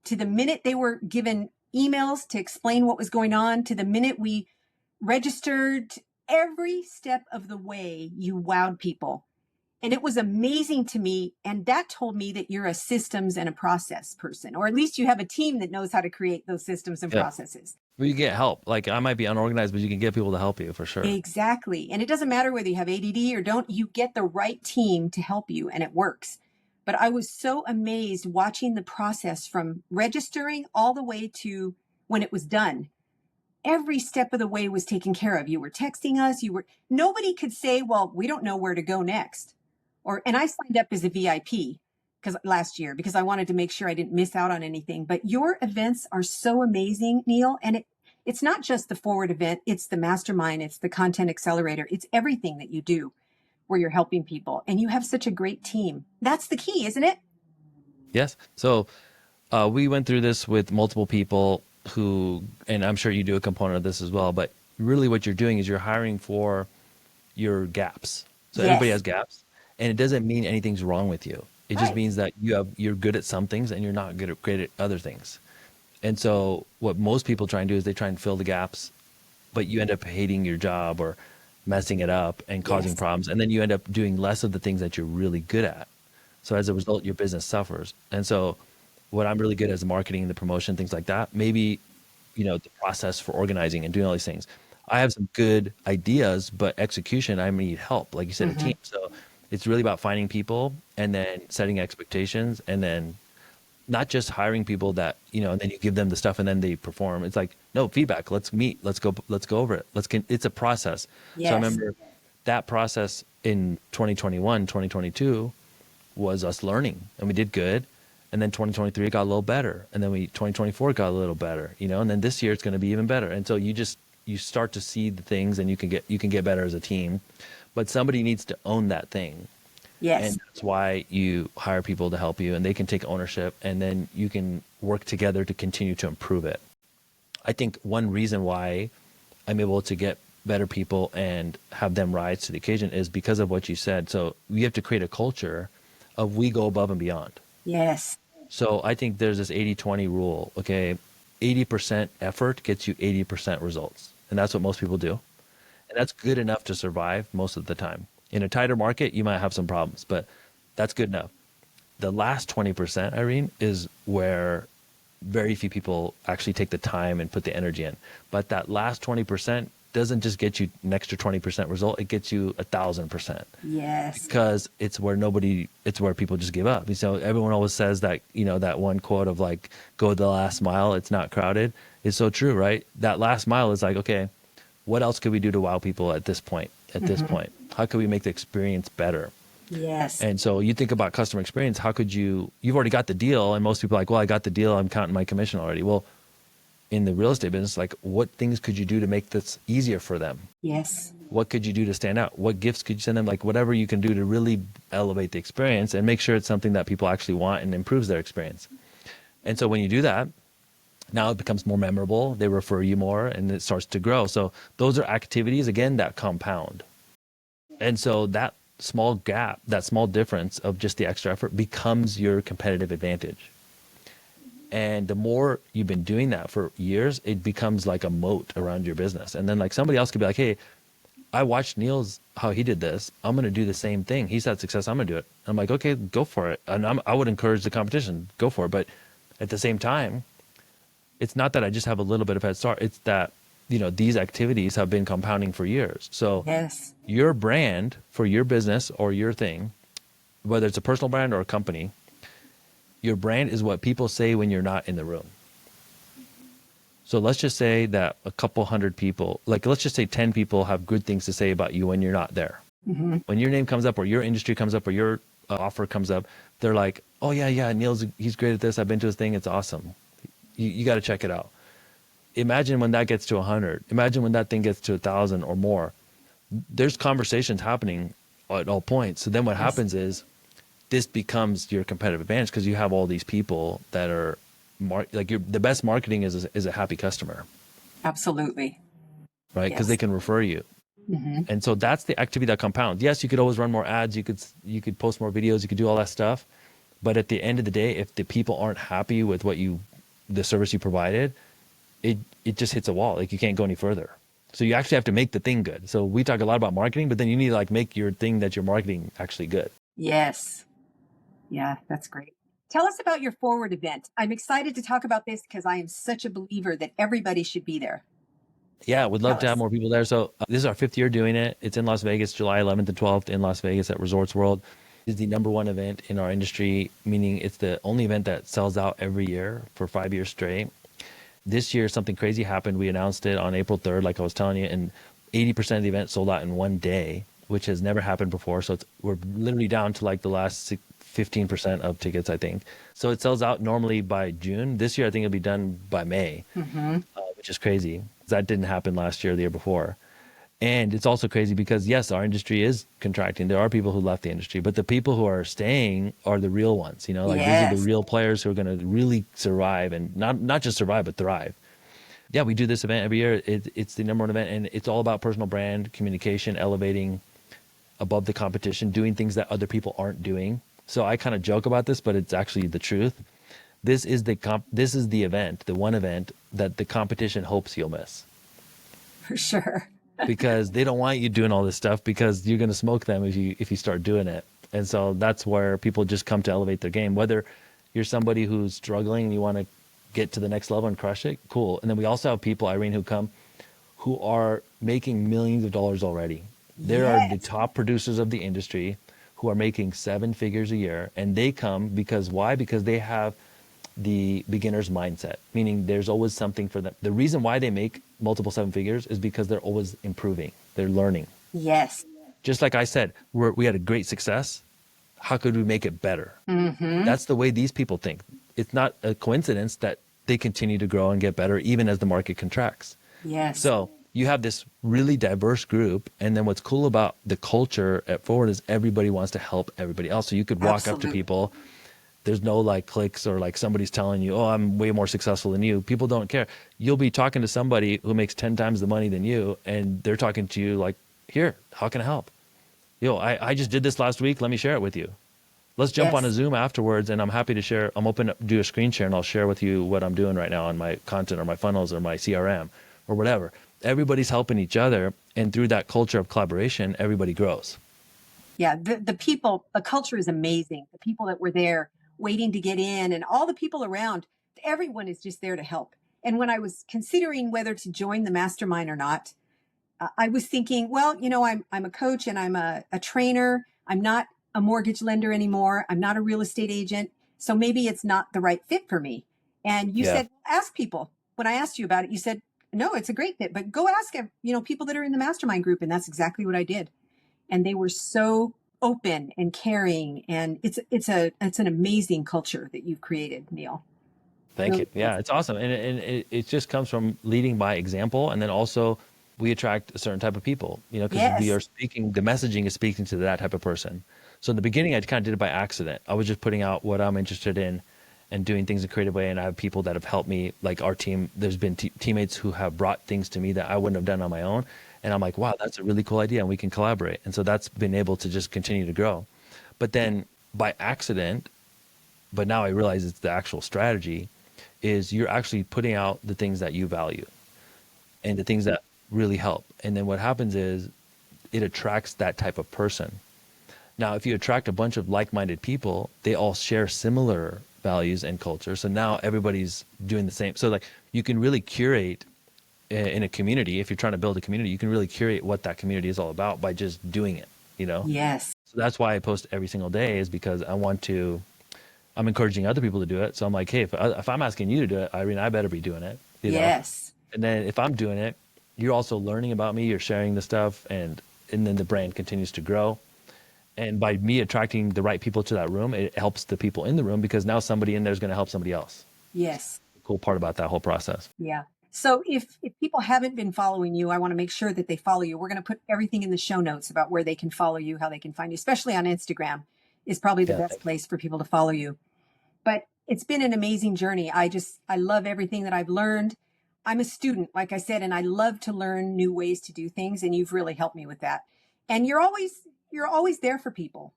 to the minute they were given emails to explain what was going on, to the minute we registered, every step of the way you wowed people. And it was amazing to me. And that told me that you're a systems and a process person, or at least you have a team that knows how to create those systems and Yeah. processes. Well, you get help. Like I might be unorganized, but you can get people to help you for sure. Exactly. And it doesn't matter whether you have ADD or don't, you get the right team to help you and it works. But I was so amazed watching the process from registering all the way to when it was done. Every step of the way was taken care of. You were texting us. Nobody could say, well, we don't know where to go next. And I signed up as a VIP last year because I wanted to make sure I didn't miss out on anything. But your events are so amazing, Neel. And it's not just the forward event. It's the mastermind. It's the content accelerator. It's everything that you do where you're helping people. And you have such a great team. That's the key, isn't it? Yes. So we went through this with multiple people and I'm sure you do a component of this as well, but really what you're doing is you're hiring for your gaps. So everybody Yes. has gaps, and it doesn't mean anything's wrong with you. It just Right. means that you're good at some things and you're not great at other things. And so what most people try and do is they try and fill the gaps, but you end up hating your job or messing it up and causing Yes. problems. And then you end up doing less of the things that you're really good at. So as a result, your business suffers. And so what I'm really good at is marketing, the promotion, things like that. Maybe, the process for organizing and doing all these things. I have some good ideas, but execution, I need help, like you said, a Mm-hmm. team. So it's really about finding people and then setting expectations and then not just hiring people that, and then you give them the stuff and then they perform. It's like, no, feedback. Let's meet. Let's go over it. It's a process. So I Yes. remember that process in 2021, 2022 was us learning, and we did good. And then 2023 got a little better. And then 2024 got a little better, and then this year it's going to be even better. And so you start to see the things and you can get better as a team, but somebody needs to own that thing. Yes. And that's why you hire people to help you and they can take ownership and then you can work together to continue to improve it. I think one reason why I'm able to get better people and have them rise to the occasion is because of what you said. So we have to create a culture of we go above and beyond. Yes. So I think there's this 80-20 rule, okay? 80% effort gets you 80% results. And that's what most people do. And that's good enough to survive most of the time. In a tighter market, you might have some problems, but that's good enough. The last 20%, Irene, is where very few people actually take the time and put the energy in. But that last 20% doesn't just get you an extra 20% result, it gets you 1,000%. Yes. Because it's where people just give up. So everyone always says that, that one quote of like, go the last mile, it's not crowded. It's so true, right? That last mile is like, okay, what else could we do to wow people at this point? How could we make the experience better? Yes. And so you think about customer experience, how could you've already got the deal, and most people are like, well, I got the deal, I'm counting my commission already. Well, in the real estate business, like what things could you do to make this easier for them? Yes. What could you do to stand out? What gifts could you send them? Like whatever you can do to really elevate the experience and make sure it's something that people actually want and improves their experience. And so when you do that, now it becomes more memorable, they refer you more, and it starts to grow. So those are activities, again, that compound. And so that small gap, that small difference of just the extra effort becomes your competitive advantage. And the more you've been doing that for years, it becomes like a moat around your business. And then like somebody else could be like, hey, I watched Neil's, how he did this. I'm going to do the same thing. He's had success. I'm going to do it. I'm like, okay, go for it. And I would encourage the competition, go for it. But at the same time, it's not that I just have a little bit of head start. It's that, these activities have been compounding for years. So Yes. your brand for your business or your thing, whether it's a personal brand or a company, your brand is what people say when you're not in the room. So let's just say that a couple hundred people, like let's just say 10 people have good things to say about you when you're not there. Mm-hmm. When your name comes up or your industry comes up or your offer comes up, they're like, oh yeah, he's great at this. I've been to his thing. It's awesome. You got to check it out. Imagine when that gets to 100. Imagine when that thing gets to 1,000 or more. There's conversations happening at all points. So then what happens is this becomes your competitive advantage because you have all these people that are the best marketing is a happy customer, Absolutely. right? Because Yes. they can refer you. Mm-hmm. And so that's the activity that compounds. Yes, you could always run more ads. You could post more videos. You could do all that stuff. But at the end of the day, if the people aren't happy with the service you provided, it just hits a wall. Like you can't go any further. So you actually have to make the thing good. So we talk a lot about marketing, but then you need to like make your thing that you're marketing actually good. Yes. Yeah, that's great. Tell us about your forward event. I'm excited to talk about this because I am such a believer that everybody should be there. Yeah, would love Tell to have us. more people there. So this is our 5th year doing it. It's in Las Vegas, July 11th and 12th in Las Vegas at Resorts World. It's the #1 event in our industry, meaning it's the only event that sells out every year for 5 years straight. This year, something crazy happened. We announced it on April 3rd, like I was telling you, and 80% of the event sold out in one day, which has never happened before. So we're literally down to like the last 15% of tickets, I think. So it sells out normally by June. This year, I think it'll be done by May, which is crazy. That didn't happen last year or the year before. And it's also crazy because, yes, our industry is contracting. There are people who left the industry, but the people who are staying are the real ones. Like these are the Yes. real players who are going to really survive and not just survive, but thrive. Yeah, we do this event every year. It's the #1 event, and it's all about personal brand communication, elevating above the competition, doing things that other people aren't doing. So I kind of joke about this, but it's actually the truth. This is the event, the one event that the competition hopes you'll miss, For sure. because they don't want you doing all this stuff, because you're going to smoke them if you start doing it. And so that's where people just come to elevate their game. Whether you're somebody who's struggling and you want to get to the next level and crush it, cool. And then we also have people, Irene, who are making millions of dollars already. There are the Yes. top producers of the industry who are making 7 figures a year, and they come because why? Because they have the beginner's mindset, meaning there's always something for them. The reason why they make multiple 7 figures is because they're always improving, they're learning. Yes. Just like I said, we had a great success. How could we make it better? Mm-hmm. That's the way these people think. It's not a coincidence that they continue to grow and get better even as the market contracts. Yes. So you have this really diverse group. And then what's cool about the culture at Forward is everybody wants to help everybody else. So you could walk up to Absolutely. people. There's no like clicks or like somebody's telling you, oh, I'm way more successful than you. People don't care. You'll be talking to somebody who makes 10 times the money than you, and they're talking to you like, here, how can I help? Yo, I just did this last week. Let me share it with you. Let's jump on a Yes. Zoom afterwards, and I'm happy to share. I'm open up, do a screen share, and I'll share with you what I'm doing right now on my content or my funnels or my CRM or whatever. Everybody's helping each other, and through that culture of collaboration, everybody grows. Yeah. The people, the culture is amazing. The people that were there waiting to get in and all the people around, everyone is just there to help. And when I was considering whether to join the mastermind or not, I was thinking, well, I'm a coach and I'm a trainer. I'm not a mortgage lender anymore. I'm not a real estate agent. So maybe it's not the right fit for me. And you Yeah. said, ask people. When I asked you about it, you said, no, it's a great fit, but go ask, people that are in the mastermind group. And that's exactly what I did. And they were so open and caring. And it's an amazing culture that you've created, Neil. Thank Really you. Yeah, amazing. it's awesome. And it just comes from leading by example. And then also, we attract a certain type of people, because we Yes. are speaking, the messaging is speaking to that type of person. So in the beginning, I kind of did it by accident. I was just putting out what I'm interested in and doing things in a creative way. And I have people that have helped me, like our team. There's been teammates who have brought things to me that I wouldn't have done on my own. And I'm like, wow, that's a really cool idea, and we can collaborate. And so that's been able to just continue to grow. But then by accident, but now I realize it's the actual strategy, is you're actually putting out the things that you value and the things that really help. And then what happens is it attracts that type of person. Now, if you attract a bunch of like-minded people, they all share similar values and culture. So now everybody's doing the same. So like you can really curate in a community. If you're trying to build a community, you can really curate what that community is all about by just doing it. Yes. So that's why I post every single day, is because I'm encouraging other people to do it. So I'm like, hey, if I'm asking you to do it, Irene, I better be doing it. Yes. And then if I'm doing it, you're also learning about me, you're sharing the stuff, and then the brand continues to grow. And by me attracting the right people to that room, it helps the people in the room, because now somebody in there is going to help somebody else. Yes. The cool part about that whole process. Yeah. So if people haven't been following you, I want to make sure that they follow you. We're going to put everything in the show notes about where they can follow you, how they can find you, especially on Instagram is probably the Yeah, best place for people to follow you. But it's been an amazing journey. I love everything that I've learned. I'm a student, like I said, and I love to learn new ways to do things. And you've really helped me with that. And you're always there for people.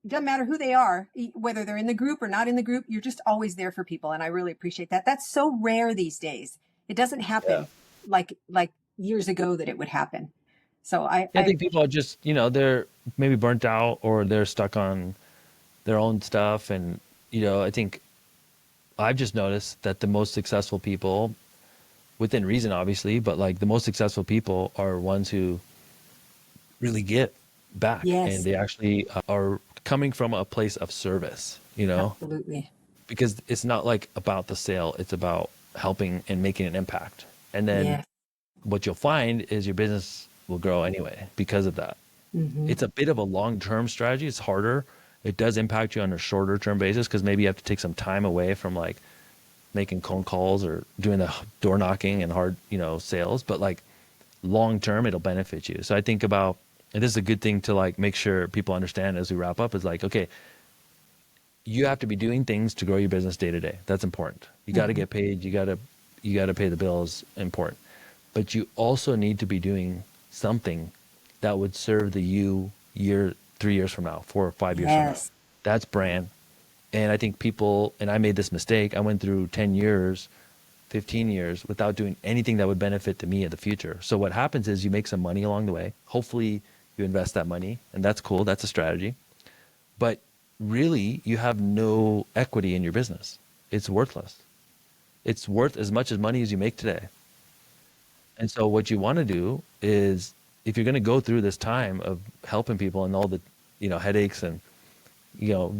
It doesn't matter who they are, whether they're in the group or not in the group, you're just always there for people. And I really appreciate that. That's so rare these days. It doesn't yeah. happen like years ago that it would happen. So Yeah, I think people are just, they're maybe burnt out, or they're stuck on their own stuff. And, I think I've just noticed that the most successful people, within reason, obviously, but like the most successful people are ones who really give back, and yes, they actually are coming from a place of service, absolutely. because it's not like about the sale, it's about helping and making an impact. And then Yes. what you'll find is your business will grow anyway because of that. Hmm. It's a bit of a long-term strategy. It's harder. It does impact you on a shorter term basis, because maybe you have to take some time away from like making phone calls or doing the door knocking and hard, sales. But like long term, it'll benefit you. So I think about, and this is a good thing to like make sure people understand as we wrap up, is like, okay, you have to be doing things to grow your business day to day. That's important. You got to Hmm. get paid. You got to pay the bills. Important. But you also need to be doing something that would serve the you year, 3 years from now, 4 or 5 years from now. Yes. That's brand. And I think people, and I made this mistake, I went through 10 years, 15 years without doing anything that would benefit to me in the future. So what happens is you make some money along the way. Hopefully you invest that money, and that's cool. That's a strategy. But really, you have no equity in your business. It's worthless. It's worth as much as money as you make today. And so what you want to do is, if you're going to go through this time of helping people and all the, headaches and,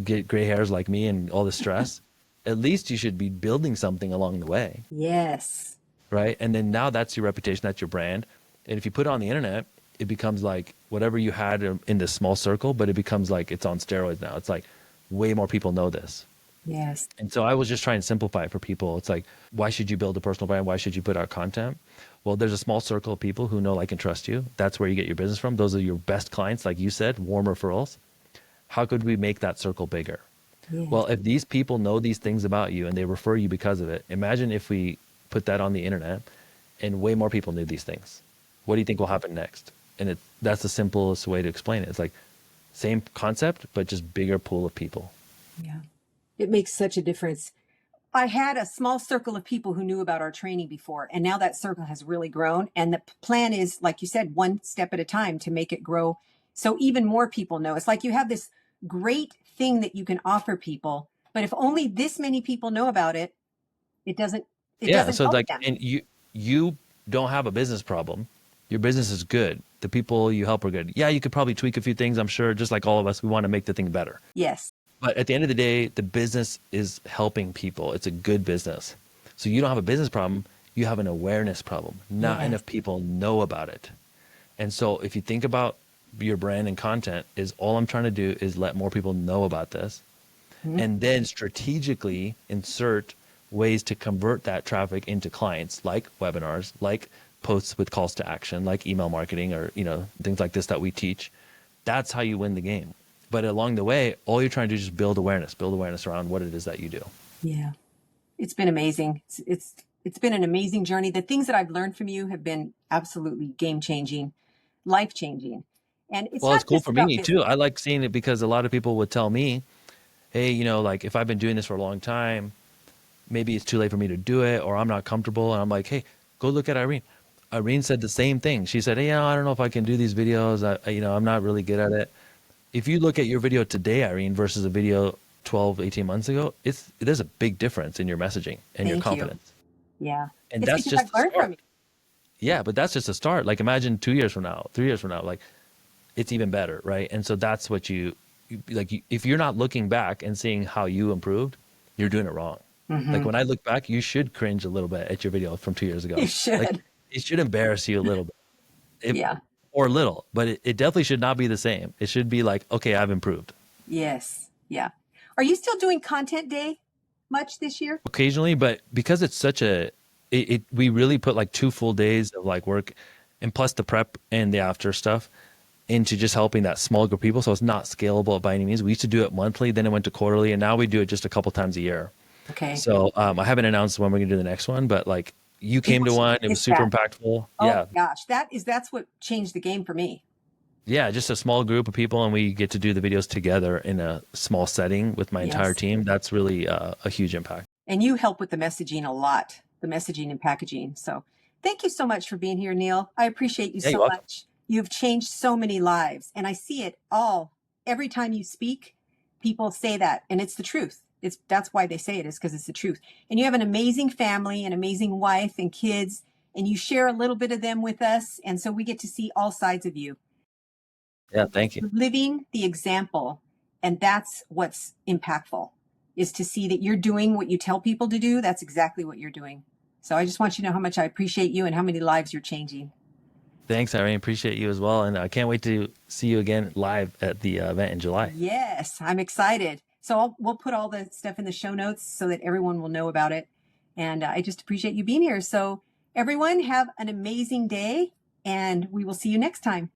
get gray hairs like me and all the stress, at least you should be building something along the way, Yes. right? And then now that's your reputation, that's your brand. And if you put it on the internet, it becomes like whatever you had in this small circle, but it becomes like it's on steroids now. It's like way more people know this. Yes. And so I was just trying to simplify it for people. It's like, why should you build a personal brand? Why should you put out content? Well, there's a small circle of people who know, like, and trust you. That's where you get your business from. Those are your best clients, like you said, warm referrals. How could we make that circle bigger? Yes. Well, if these people know these things about you and they refer you because of it, imagine if we put that on the internet and way more people knew these things. What do you think will happen next? And that's the simplest way to explain it. It's like same concept, but just bigger pool of people. Yeah. It makes such a difference. I had a small circle of people who knew about our training before, and now that circle has really grown. And the plan is, like you said, one step at a time to make it grow. So even more people know. It's like you have this great thing that you can offer people, but if only this many people know about it, it doesn't Yeah. So help like, them. and you don't have a business problem. Your business is good. The people you help are good. Yeah, you could probably tweak a few things, I'm sure. Just like all of us, we want to make the thing better. Yes. But at the end of the day, the business is helping people. It's a good business. So you don't have a business problem. You have an awareness problem. Not Yes. enough people know about it. And so if you think about your brand and content, is all I'm trying to do is let more people know about this, and then strategically insert ways to convert that traffic into clients, like webinars, like posts with calls to action, like email marketing, or things like this that we teach. That's how you win the game. But along the way, all you're trying to do is just build awareness around what it is that you do. Yeah. It's been amazing. It's been an amazing journey. The things that I've learned from you have been absolutely game changing, life changing. And it's Well, it's not cool just for about me too. business. I like seeing it because a lot of people would tell me, hey, like if I've been doing this for a long time, maybe it's too late for me to do it, or I'm not comfortable. And I'm like, hey, go look at Irene. Irene said the same thing. She said, hey, I don't know if I can do these videos. I'm not really good at it. If you look at your video today, Irene, versus a video 12, 18 months ago, there's a big difference in your messaging and your Thank you. confidence. Yeah. And It's that's because just I've the learned from start. you. Yeah, but that's just a start. Like imagine 2 years from now, 3 years from now, like it's even better, right? And so that's what if you're not looking back and seeing how you improved, you're doing it wrong. Like when I look back, you should cringe a little bit at your video from 2 years ago. You Like should. it should embarrass you a little bit, Yeah. or a little, but it definitely should not be the same. It should be like, okay, I've improved. Yes. Yeah. Are you still doing content day much this year? Occasionally, but because it's such we really put like 2 full days of like work, and plus the prep and the after stuff into just helping that small group of people. So it's not scalable by any means. We used to do it monthly, then it went to quarterly, and now we do it just a couple times a year. Okay. So I haven't announced when we're gonna do the next one, but like you came People to should one, it was hit super that. impactful. Oh Yeah. my gosh. That's what changed the game for me. Yeah, just a small group of people, and we get to do the videos together in a small setting with my entire Yes. team. That's really a huge impact. And you help with the messaging a lot, the messaging and packaging. So thank you so much for being here, Neel. I appreciate you Yeah, you're so welcome. much. You've changed so many lives, and I see it all. Every time you speak, people say that, and it's the truth. That's why they say it, is because it's the truth. And you have an amazing family, an amazing wife and kids, and you share a little bit of them with us. And so we get to see all sides of you. Yeah, thank you. You're living the example, and that's what's impactful, is to see that you're doing what you tell people to do. That's exactly what you're doing. So I just want you to know how much I appreciate you and how many lives you're changing. Thanks, Irene. Appreciate you as well. And I can't wait to see you again live at the event in July. Yes, I'm excited. So we'll put all the stuff in the show notes so that everyone will know about it. And I just appreciate you being here. So everyone have an amazing day, and we will see you next time.